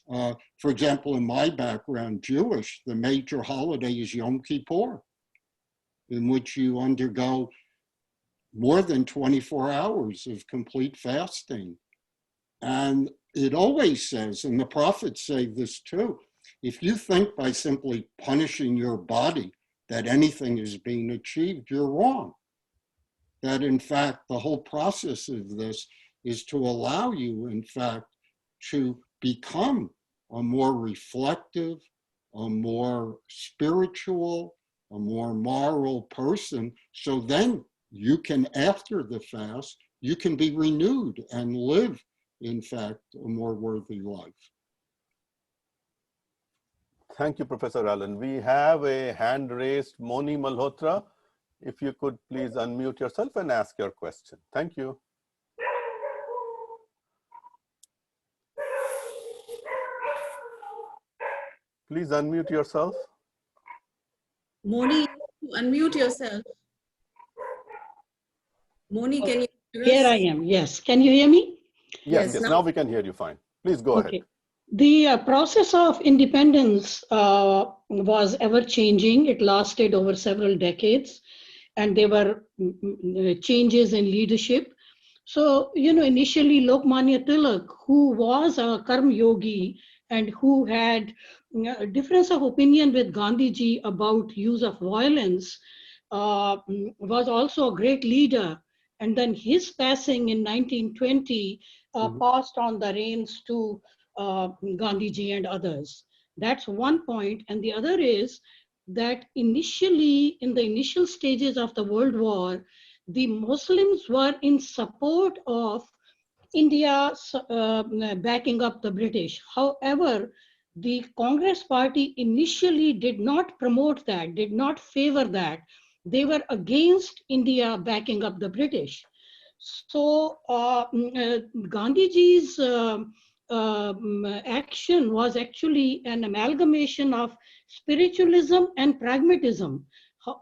For example, in my background, Jewish, the major holiday is Yom Kippur, in which you undergo more than 24 hours of complete fasting. And it always says, and the prophets say this too, if you think by simply punishing your body that anything is being achieved, you're wrong. That in fact, the whole process of this is to allow you, in fact, to become a more reflective, a more spiritual, a more moral person. So then you can, after the fast, you can be renewed and live, in fact, a more worthy life. Thank you, Professor Allen. We have a hand raised, Moni Malhotra. If you could please unmute yourself and ask your question. Thank you. Please unmute yourself. Moni, unmute yourself. Moni, can you hear us? Here I am, yes. Can you hear me? Yes, yes, now we can hear you fine. Please go ahead. The process of independence was ever changing. It lasted over several decades, and there were changes in leadership. So, you know, initially Lokmanya Tilak, who was a Karma Yogi and who had a difference of opinion with Gandhiji about use of violence, was also a great leader. And then his passing in 1920 passed on the reins to Gandhiji and others. That's one point. And the other is that initially, in the initial stages of the World War, the Muslims were in support of India backing up the British. However, the Congress Party initially did not promote that, did not favor that. They were against India backing up the British. So Gandhiji's action was actually an amalgamation of spiritualism and pragmatism,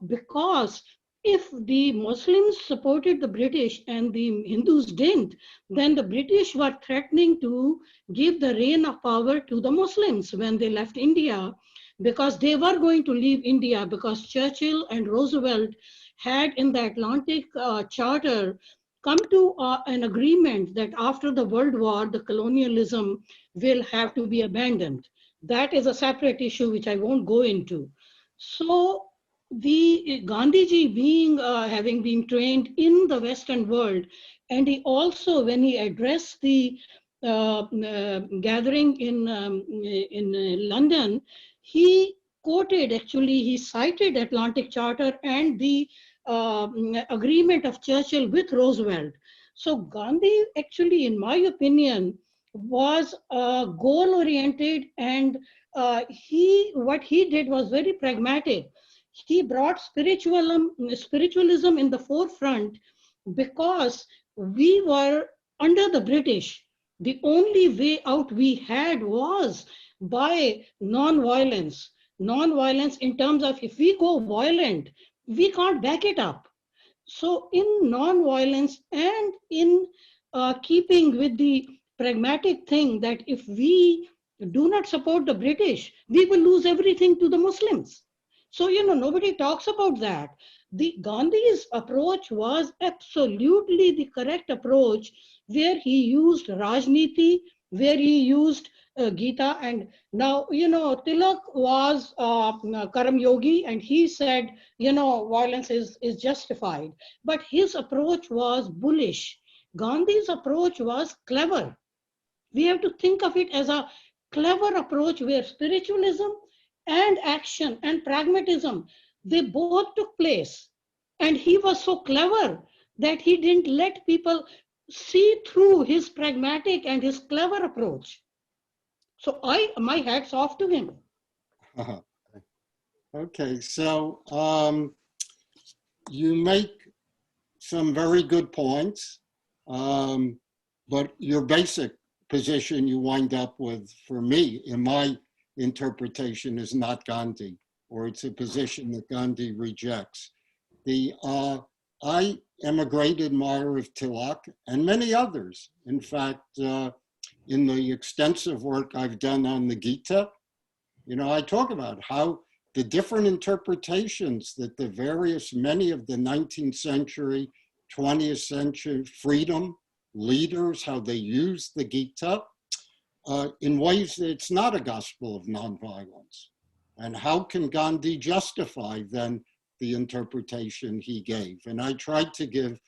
because if the Muslims supported the British and the Hindus didn't, then the British were threatening to give the reign of power to the Muslims when they left India, because they were going to leave India, because Churchill and Roosevelt had in the Atlantic Charter come to an agreement that after the World War, the colonialism will have to be abandoned. That is a separate issue which I won't go into. So the Gandhiji being, having been trained in the Western world, and he also, when he addressed the gathering in London, he quoted, actually, he cited Atlantic Charter and the agreement of Churchill with Roosevelt. So Gandhi, actually, in my opinion, was goal-oriented, and what he did was very pragmatic. He brought spiritualism in the forefront because we were under the British. The only way out we had was by non-violence. Non-violence in terms of if we go violent, we can't back it up. So in non-violence and in keeping with the pragmatic thing that if we do not support the British, we will lose everything to the Muslims. So, nobody talks about that. The Gandhi's approach was absolutely the correct approach, where he used Rajniti, where he used Gita. And now, Tilak was Karam Yogi, and he said, violence is justified. But his approach was bullish. Gandhi's approach was clever. We have to think of it as a clever approach where spiritualism and action and pragmatism, they both took place. And he was so clever that he didn't let people see through his pragmatic and his clever approach. So my hat's off to him. Okay, so you make some very good points, but your basic position you wind up with, for me, in my interpretation, is not Gandhi, or it's a position that Gandhi rejects. I am a great admirer of Tilak and many others. In fact, in the extensive work I've done on the Gita, I talk about how the different interpretations that many of the 19th century, 20th century freedom leaders, how they use the Gita in ways that it's not a gospel of nonviolence. And how can Gandhi justify then the interpretation he gave? And I tried to give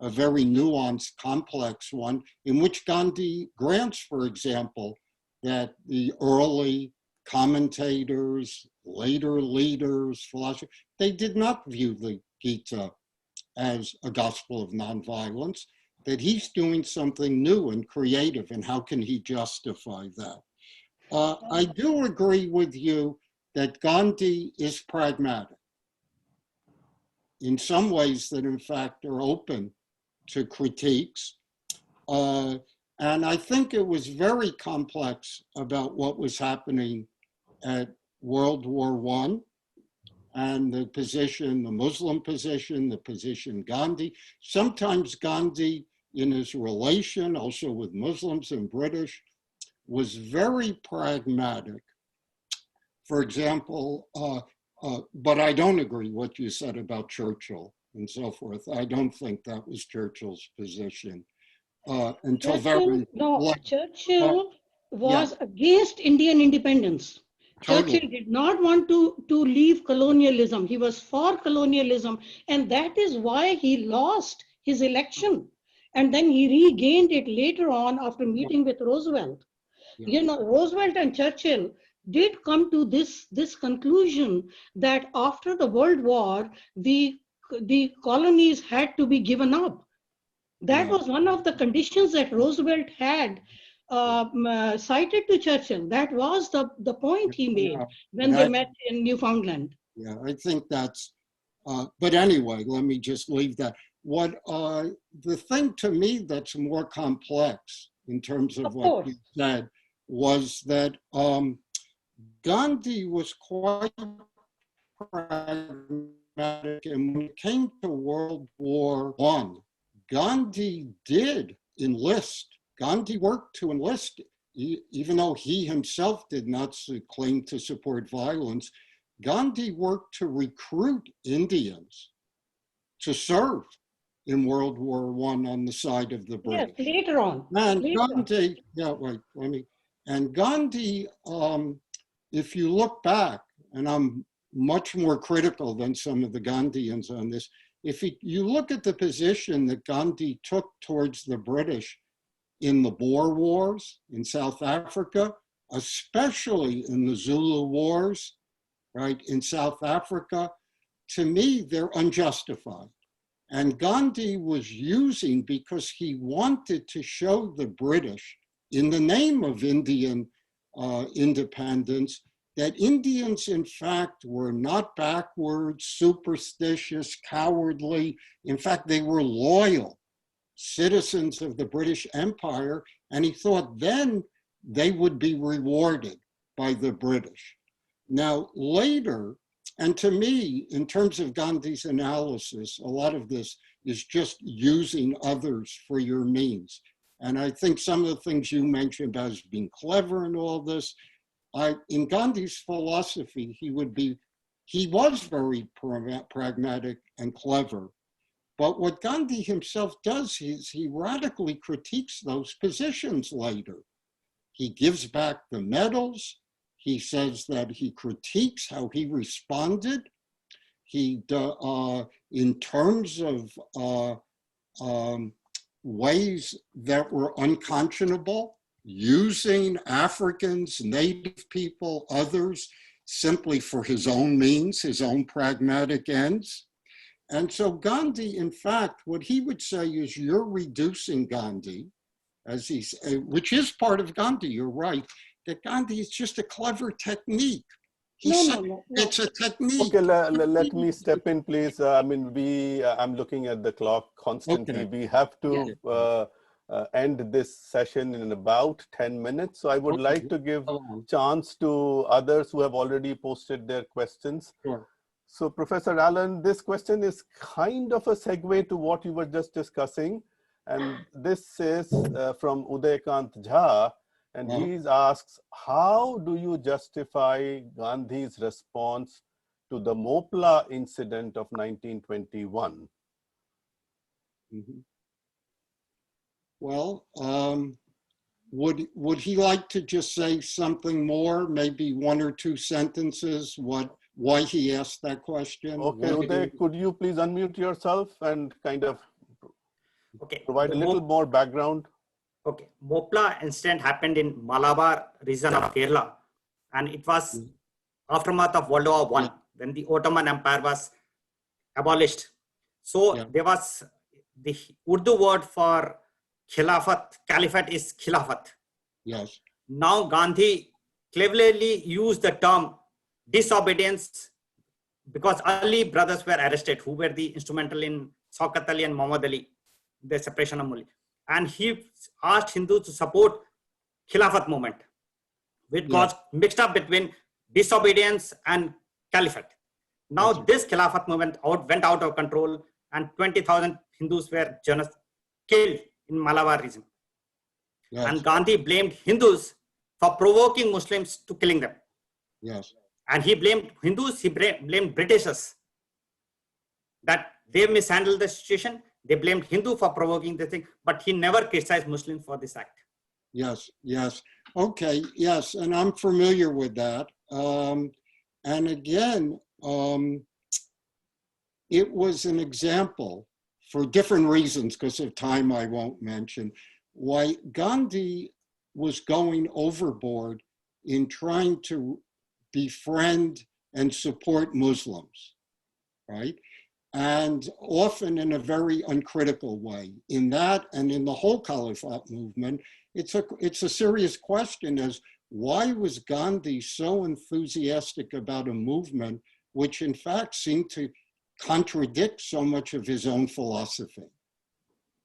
a very nuanced, complex one in which Gandhi grants, for example, that the early commentators, later leaders, philosophers, they did not view the Gita as a gospel of nonviolence, that he's doing something new and creative, and how can he justify that? I do agree with you that Gandhi is pragmatic in some ways that in fact are open to critiques. And I think it was very complex about what was happening at World War I and the position, the Muslim position, the position Gandhi. Sometimes Gandhi, in his relation also with Muslims and British, was very pragmatic. For example, but I don't agree what you said about Churchill and so forth. I don't think that was Churchill's position until Churchill was against Indian independence. Totally. Churchill did not want to leave colonialism. He was for colonialism, and that is why he lost his election. And then he regained it later on after meeting with Roosevelt. Roosevelt and Churchill did come to this conclusion that after the World War, the colonies had to be given up. That was one of the conditions that Roosevelt had cited to Churchill. That was the point he made when they met in Newfoundland. Yeah, I think that's, but anyway, let me just leave that. What the thing to me that's more complex in terms of what you said was that Gandhi was quite pragmatic, and when it came to World War I, Gandhi did enlist. Gandhi worked to enlist, even though he himself did not claim to support violence. Gandhi worked to recruit Indians to serve in World War I on the side of the British. Yes, later on. And Gandhi, and Gandhi, if you look back, and I'm much more critical than some of the Gandhians on this, if you look at the position that Gandhi took towards the British in the Boer Wars in South Africa, especially in the Zulu Wars, right, in South Africa, to me, they're unjustified. And Gandhi was using, because he wanted to show the British, in the name of Indian independence, that Indians, in fact, were not backward, superstitious, cowardly. In fact, they were loyal citizens of the British Empire, And he thought then they would be rewarded by the British. Now, later, and to me, in terms of Gandhi's analysis, a lot of this is just using others for your means. And I think some of the things you mentioned as being clever and all this, in Gandhi's philosophy, he was very pragmatic and clever. But what Gandhi himself does is he radically critiques those positions later. He gives back the medals. He says that he critiques how he responded. He, in terms of ways that were unconscionable, using Africans, native people, others, simply for his own means, his own pragmatic ends. And so Gandhi, in fact, what he would say is you're reducing Gandhi, as which is part of Gandhi, you're right, that Gandhi is just a clever technique. No. It's a technique. Okay, let me step in, please. I mean, I'm looking at the clock constantly. Okay. We have to end this session in about 10 minutes. So I would like to give chance to others who have already posted their questions. Sure. So Professor Allen, this question is kind of a segue to what you were just discussing. And this is from Udaykant Jha. And he asks, how do you justify Gandhi's response to the Mopla incident of 1921? Mm-hmm. Well, would he like to just say something more, maybe one or two sentences, why he asked that question? Okay, Uday, could you please unmute yourself and kind of provide a little more background? Okay, Mopla incident happened in Malabar region of Kerala, and it was aftermath of World War I, when the Ottoman Empire was abolished. So there was the Urdu word for caliphate is khilafat. Yes. Now Gandhi cleverly used the term disobedience because early brothers were arrested who were the instrumental in Shaukat Ali and Muhammad Ali, the separation of Muli. And he asked Hindus to support Khilafat movement, which was mixed up between disobedience and caliphate. Now this Khilafat movement went out of control, and 20,000 Hindus were killed in Malabar region. Yes. And Gandhi blamed Hindus for provoking Muslims to killing them. Yes. And he blamed Hindus, he blamed Britishers that they mishandled the situation. They blamed Hindu for provoking the thing, but he never criticized Muslims for this act. Yes, yes. Okay, yes, and I'm familiar with that. And again, it was an example for different reasons, because of time I won't mention, why Gandhi was going overboard in trying to befriend and support Muslims, right? And often in a very uncritical way. In that and in the whole Caliphate movement, it's a serious question as why was Gandhi so enthusiastic about a movement which in fact seemed to contradict so much of his own philosophy?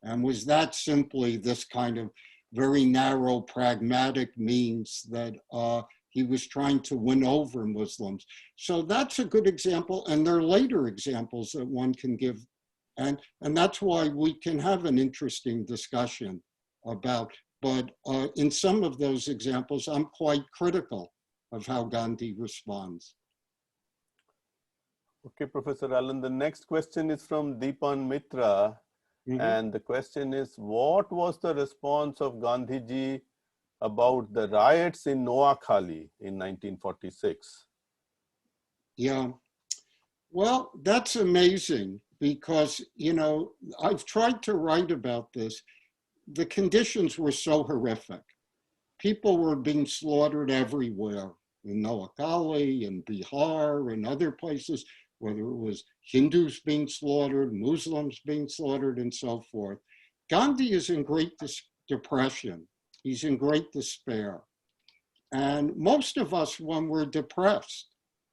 And was that simply this kind of very narrow pragmatic means that he was trying to win over Muslims? So that's a good example, and there are later examples that one can give, and that's why we can have an interesting discussion about, but in some of those examples, I'm quite critical of how Gandhi responds. Okay, Professor Allen, the next question is from Deepan Mitra, and the question is, what was the response of Gandhiji about the riots in Noakhali in 1946? Yeah, well, that's amazing because, you know, I've tried to write about this. The conditions were so horrific. People were being slaughtered everywhere in Noakhali, in Bihar, and other places, whether it was Hindus being slaughtered, Muslims being slaughtered, and so forth. Gandhi is in great depression. He's in great despair. And most of us, when we're depressed,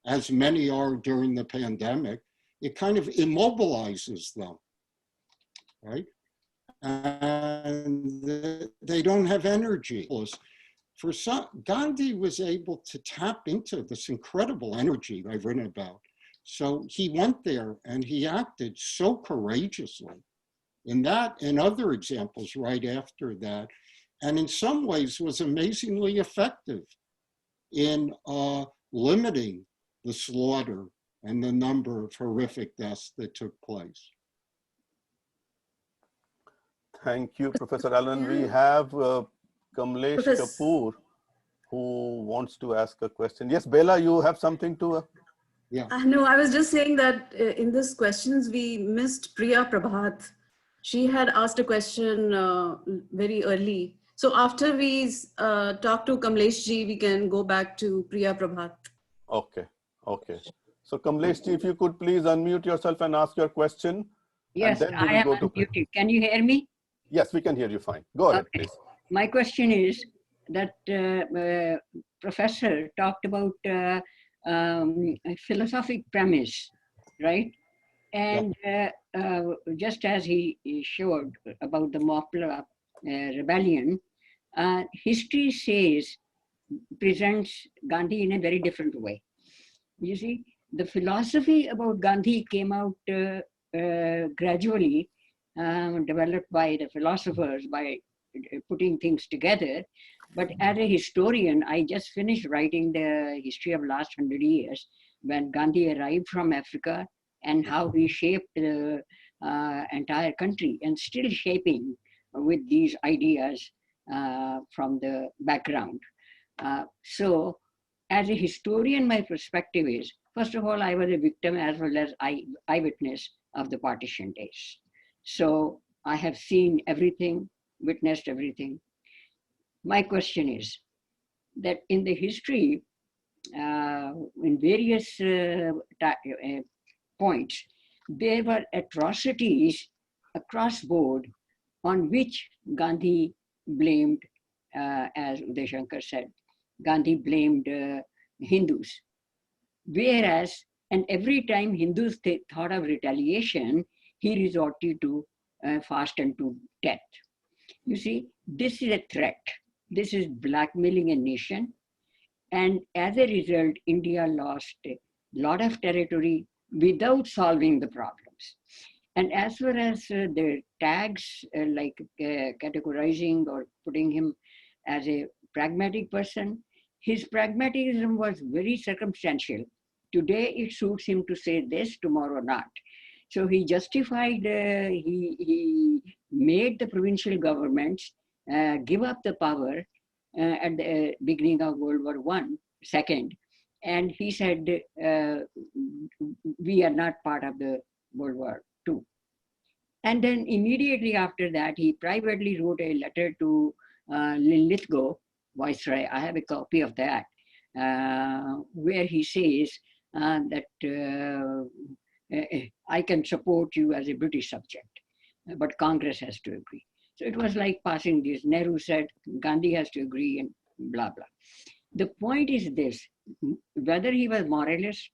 as many are during the pandemic, it kind of immobilizes them, right? and they don't have energy. For some, Gandhi was able to tap into this incredible energy I've written about. So he went there and he acted so courageously in that and other examples right after that. And in some ways was amazingly effective in limiting the slaughter and the number of horrific deaths that took place. Thank you, Professor Allen. We have Kamlesh Professor- Kapoor who wants to ask a question. Yes, Bela, you have something to? Yeah. No, I was just saying that in this questions, we missed Priya Prabhat. She had asked a question very early. So after we talk to Kamlesh ji, we can go back to Priya Prabhat. Okay, okay. So Kamlesh ji, if you could please unmute yourself and ask your question. Yes, and then we I will am go to unmuted. Can you hear me? Yes, we can hear you fine. Go ahead, Okay. please. My question is that professor talked about a philosophic premise, right? And just as he showed about the Mopla rebellion, history presents Gandhi in a very different way. You see, the philosophy about Gandhi came out gradually, developed by the philosophers by putting things together. But as a historian, I just finished writing the history of last 100 years when Gandhi arrived from Africa and how he shaped the entire country and still shaping with these ideas from the background. So as a historian, my perspective is, first of all, I was a victim as well as eyewitness of the partition days. So I have seen everything, witnessed everything. My question is that in the history, in various points, there were atrocities across board on which Gandhi blamed, as Uday Shankar said, Gandhi blamed Hindus. Whereas, and every time Hindus thought of retaliation, he resorted to fast and to death. You see, this is a threat. This is blackmailing a nation. And as a result, India lost a lot of territory without solving the problems. And as far as the tags, like categorizing or putting him as a pragmatic person, his pragmatism was very circumstantial. Today it suits him to say this, tomorrow not. So he justified, he made the provincial governments give up the power at the beginning of World War I, second. And he said, we are not part of the World War II. And then immediately after that, he privately wrote a letter to Lithgow, Viceroy. I have a copy of that, where he says that I can support you as a British subject, but Congress has to agree. So it was like passing this. Nehru said, Gandhi has to agree and blah, blah. The point is this, whether he was moralist,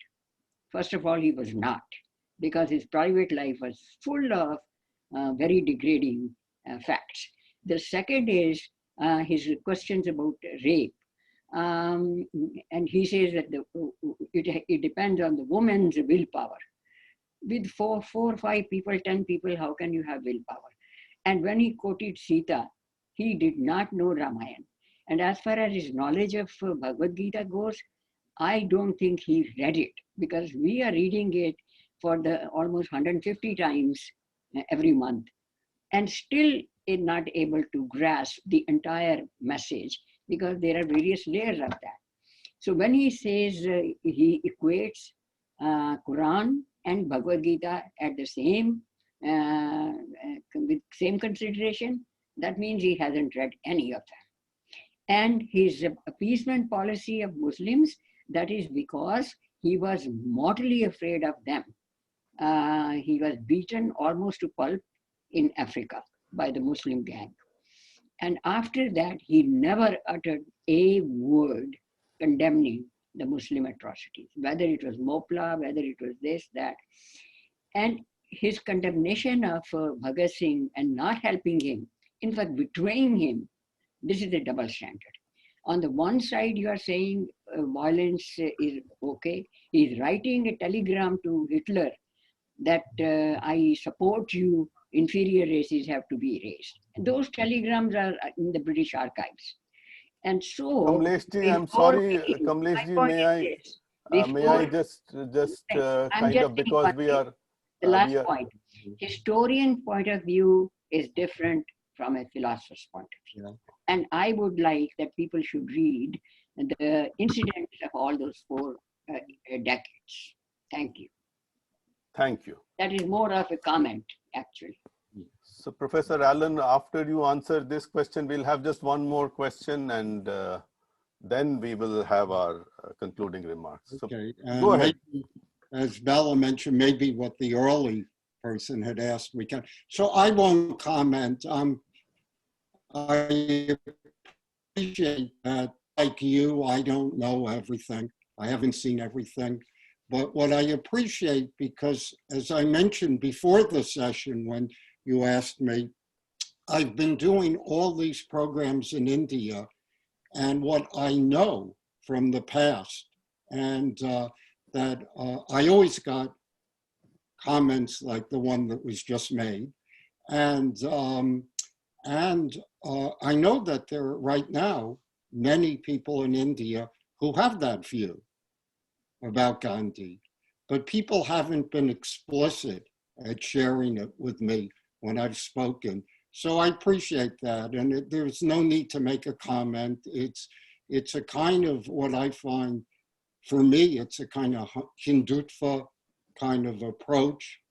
first of all, he was not, because his private life was full of very degrading facts. The second is his questions about rape. And he says that it depends on the woman's willpower. With four or five people, 10 people, how can you have willpower? And when he quoted Sita, he did not know Ramayana. And as far as his knowledge of Bhagavad Gita goes, I don't think he read it, because we are reading it for the almost 150 times every month, and still is not able to grasp the entire message, because there are various layers of that. So when he says he equates Quran and Bhagavad Gita at the same, with same consideration, that means he hasn't read any of them. And his appeasement policy of Muslims, that is because he was mortally afraid of them. He was beaten almost to pulp in Africa by the Muslim gang. And after that, he never uttered a word condemning the Muslim atrocities, whether it was Mopla, whether it was this, that. And his condemnation of Bhagat Singh and not helping him, in fact betraying him, this is a double standard. On the one side, you are saying violence is okay. He's writing a telegram to Hitler that I support you, inferior races have to be erased. And those telegrams are in the British archives. And so, Kamleshji, I'm before sorry, he, my Kamleshji, point is this, may I before, just I'm kind just of, saying because one we thing. are, The last point, historian point of view is different from a philosopher's point of view. And I would like that people should read the incidents of all those 4 decades. Thank you. Thank you. That is more of a comment, actually. So Professor Allen, after you answer this question, we'll have just one more question, and then we will have our concluding remarks. So Okay. go ahead. Maybe, as Bella mentioned, maybe what the early person had asked, we can. So I won't comment. I appreciate that. Like you, I don't know everything. I haven't seen everything. But what I appreciate, because as I mentioned before the session, when you asked me, I've been doing all these programs in India, and what I know from the past, and that I always got comments like the one that was just made, and I know that there are right now many people in India who have that view about Gandhi, but people haven't been explicit at sharing it with me when I've spoken. So I appreciate that, and there's no need to make a comment. It's a kind of what I find, for me, it's a kind of Hindutva kind of approach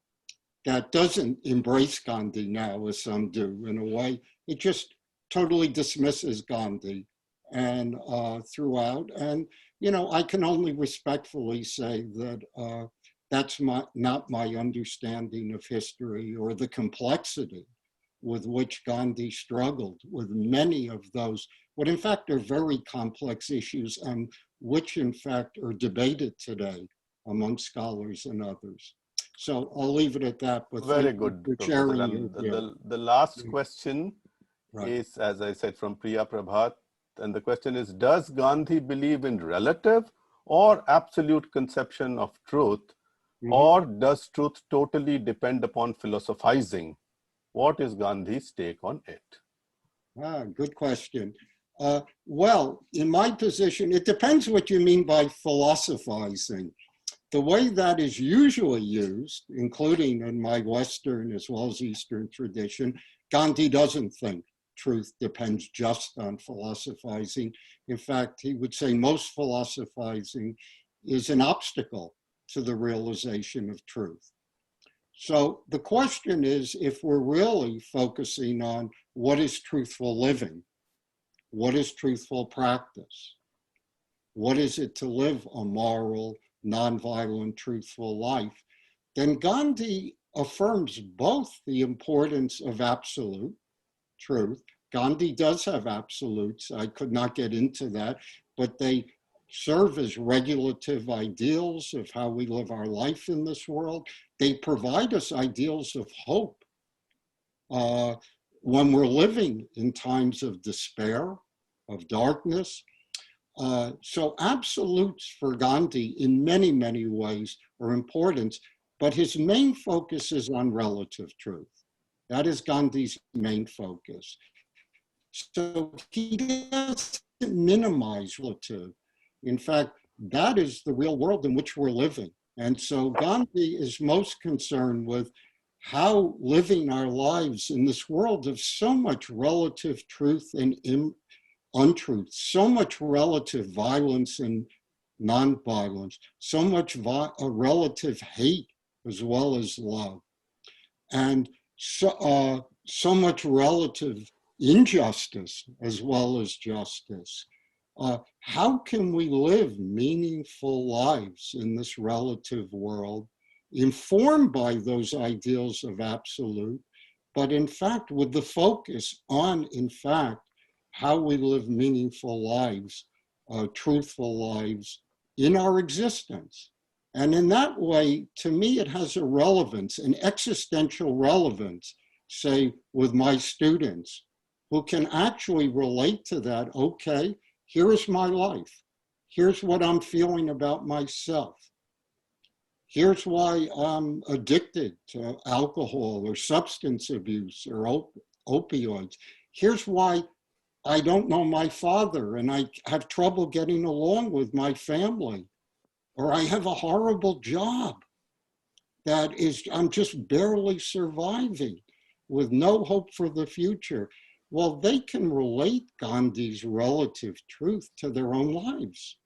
that doesn't embrace Gandhi now, as some do, in a way. It just totally dismisses Gandhi and throughout. And, you know, I can only respectfully say that that's not my understanding of history or the complexity with which Gandhi struggled with many of those, what in fact are very complex issues, and which in fact are debated today among scholars and others. So I'll leave it at that. But very good, Professor. The last question is, as I said, from Priya Prabhat. And the question is, does Gandhi believe in relative or absolute conception of truth? Or does truth totally depend upon philosophizing? What is Gandhi's take on it? Good question. Well, in my position, it depends what you mean by philosophizing. The way that is usually used, including in my Western as well as Eastern tradition, Gandhi doesn't think truth depends just on philosophizing. In fact, he would say most philosophizing is an obstacle to the realization of truth. So the question is, if we're really focusing on what is truthful living, what is truthful practice, what is it to live a moral, nonviolent, truthful life, then Gandhi affirms both the importance of absolute truth. Gandhi does have absolutes. I could not get into that, but they serve as regulative ideals of how we live our life in this world. They provide us ideals of hope when we're living in times of despair, of darkness. So absolutes for Gandhi in many, many ways are important, but his main focus is on relative truth. That is Gandhi's main focus. So he doesn't minimize relative. In fact, that is the real world in which we're living. And so Gandhi is most concerned with how living our lives in this world of so much relative truth and untruth, so much relative violence and nonviolence, so much relative hate as well as love, and so much relative injustice as well as justice. How can we live meaningful lives in this relative world, informed by those ideals of absolute, but in fact with the focus on, in fact, how we live meaningful lives, truthful lives in our existence, And in that way, to me, it has a relevance, an existential relevance, say, with my students, who can actually relate to that. Okay, here is my life. Here's what I'm feeling about myself. Here's why I'm addicted to alcohol or substance abuse or opioids. Here's why I don't know my father and I have trouble getting along with my family. Or I have a horrible job that is, I'm just barely surviving with no hope for the future. Well, they can relate Gandhi's relative truth to their own lives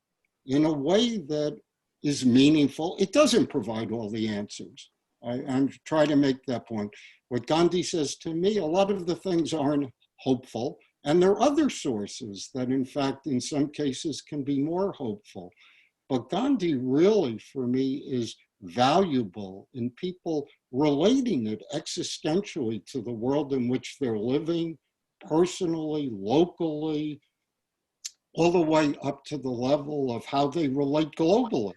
in a way that is meaningful. It doesn't provide all the answers. I'm trying to make that point. What Gandhi says to me, a lot of the things aren't hopeful, and there are other sources that, in fact, in some cases can be more hopeful. But Gandhi really, for me, is valuable in people relating it existentially to the world in which they're living, personally, locally, all the way up to the level of how they relate globally,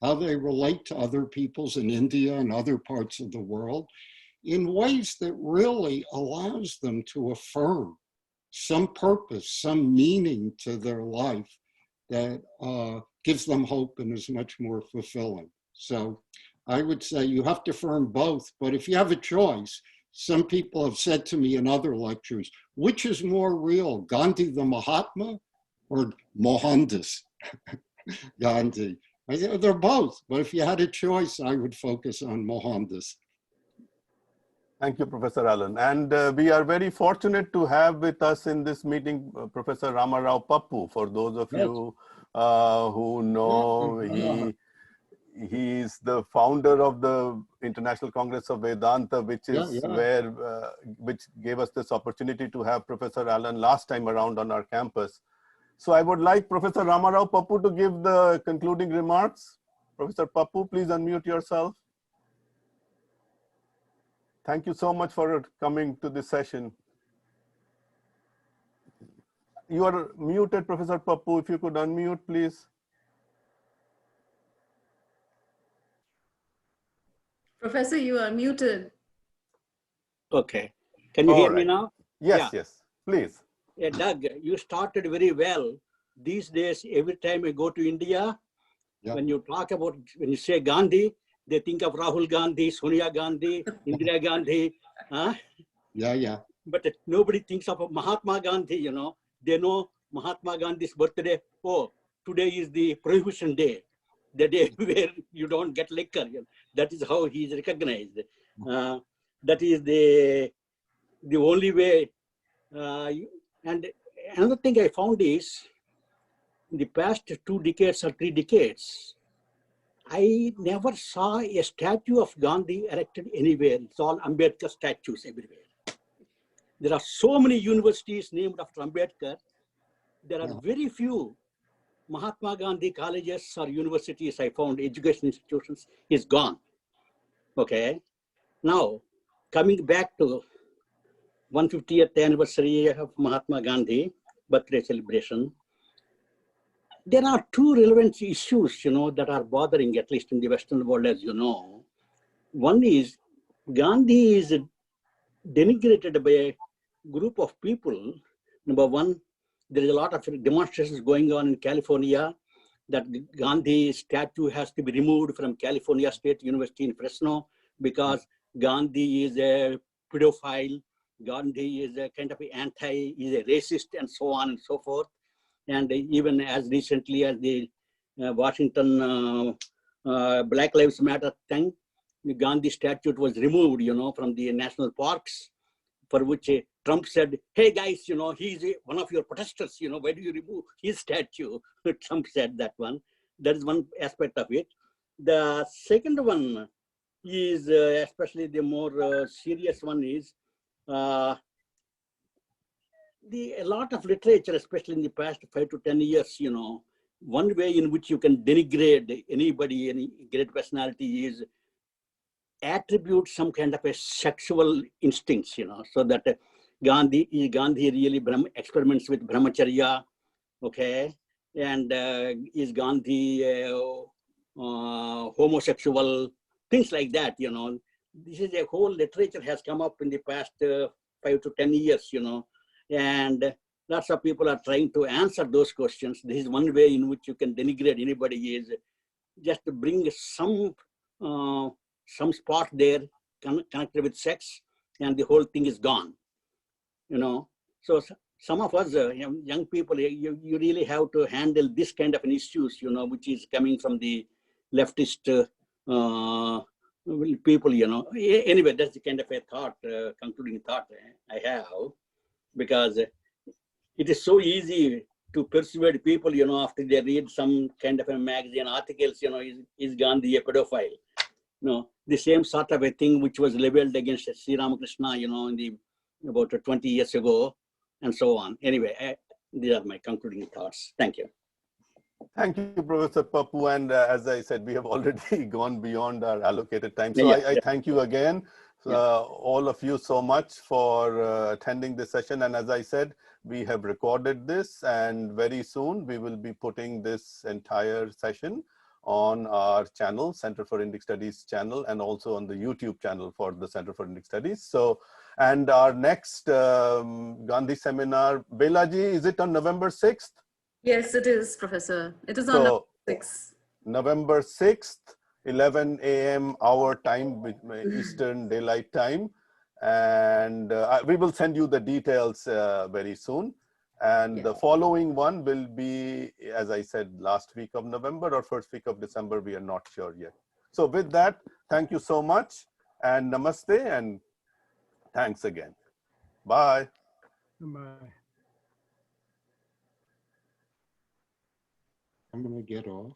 how they relate to other peoples in India and other parts of the world, in ways that really allows them to affirm some purpose, some meaning to their life that gives them hope and is much more fulfilling. So I would say you have to affirm both, but if you have a choice, some people have said to me in other lectures, which is more real, Gandhi the Mahatma or Mohandas Gandhi? I said, they're both, but if you had a choice, I would focus on Mohandas. Thank you, Professor Allen. And we are very fortunate to have with us in this meeting Professor Ramarao Pappu. For those of you who know, he is the founder of the International Congress of Vedanta, which is where which gave us this opportunity to have Professor Allen last time around on our campus. So I would like Professor Ramarao Pappu to give the concluding remarks. Professor Pappu, please unmute yourself. Thank you so much for coming to this session. You are muted, Professor Pappu. If you could unmute, please. Professor, you are muted. Okay. Can you hear me now? Yes, yes, please. Yeah, Doug, you started very well. These days, every time I go to India, when you talk about, when you say Gandhi, they think of Rahul Gandhi, Sonia Gandhi, Indira Gandhi. But nobody thinks of Mahatma Gandhi, you know. They know Mahatma Gandhi's birthday. Oh, today is the Prohibition Day, the day where you don't get liquor. You know. That is how he is recognized. That is the only way. And another thing I found is, in the past 2 decades or 3 decades, I never saw a statue of Gandhi erected anywhere. It's all Ambedkar statues everywhere. There are so many universities named after Ambedkar. There are very few Mahatma Gandhi colleges or universities I found, education institutions, is gone. Okay. Now, coming back to 150th anniversary of Mahatma Gandhi birthday celebration, there are 2 relevant issues, you know, that are bothering, at least in the Western world, as you know. One is Gandhi is denigrated by a group of people. Number one, there is a lot of demonstrations going on in California that Gandhi statue has to be removed from California State University in Fresno because Gandhi is a pedophile, Gandhi is a kind of is a racist, and so on and so forth. And even as recently as the Washington Black Lives Matter thing, the Gandhi statue was removed, you know, from the national parks, for which Trump said, hey guys, you know, he's one of your protesters, you know, why do you remove his statue? Trump said that one. That is one aspect of it. The second one is, especially the more serious one is, a lot of literature, especially in the past 5 to 10 years, you know, one way in which you can denigrate anybody, any great personality, is attribute some kind of a sexual instincts, you know, so that Gandhi really experiments with brahmacharya, okay, and is Gandhi homosexual, things like that, you know. This is a whole literature has come up in the past 5 to 10 years, you know, and lots of people are trying to answer those questions. This is one way in which you can denigrate anybody, is just to bring some spot there connected with sex, and the whole thing is gone, you know. So some of us young people, you really have to handle this kind of an issues, you know, which is coming from the leftist people, you know. Anyway, that's the kind of a thought, concluding thought I have, because it is so easy to persuade people, you know, after they read some kind of a magazine articles, you know, is Gandhi a pedophile? You know, the same sort of a thing which was leveled against Sri Ramakrishna, you know, in the about 20 years ago, and so on. Anyway, these are my concluding thoughts. Thank you. Thank you, Professor Pappu. And as I said, we have already gone beyond our allocated time. So I thank you again, all of you, so much for attending this session. And as I said, we have recorded this, and very soon we will be putting this entire session on our channel, Center for Indic Studies channel, and also on the YouTube channel for the Center for Indic Studies. So, and our next Gandhi seminar, Belaji, is it on November 6th? Yes, it is, Professor. It is on November 6th. November 6th, 11 a.m. our time, Eastern Daylight Time. And we will send you the details very soon. And the following one will be, as I said, last week of November or first week of December. We are not sure yet. So with that, thank you so much, and namaste, and thanks again. Bye. Bye. I'm going to get off.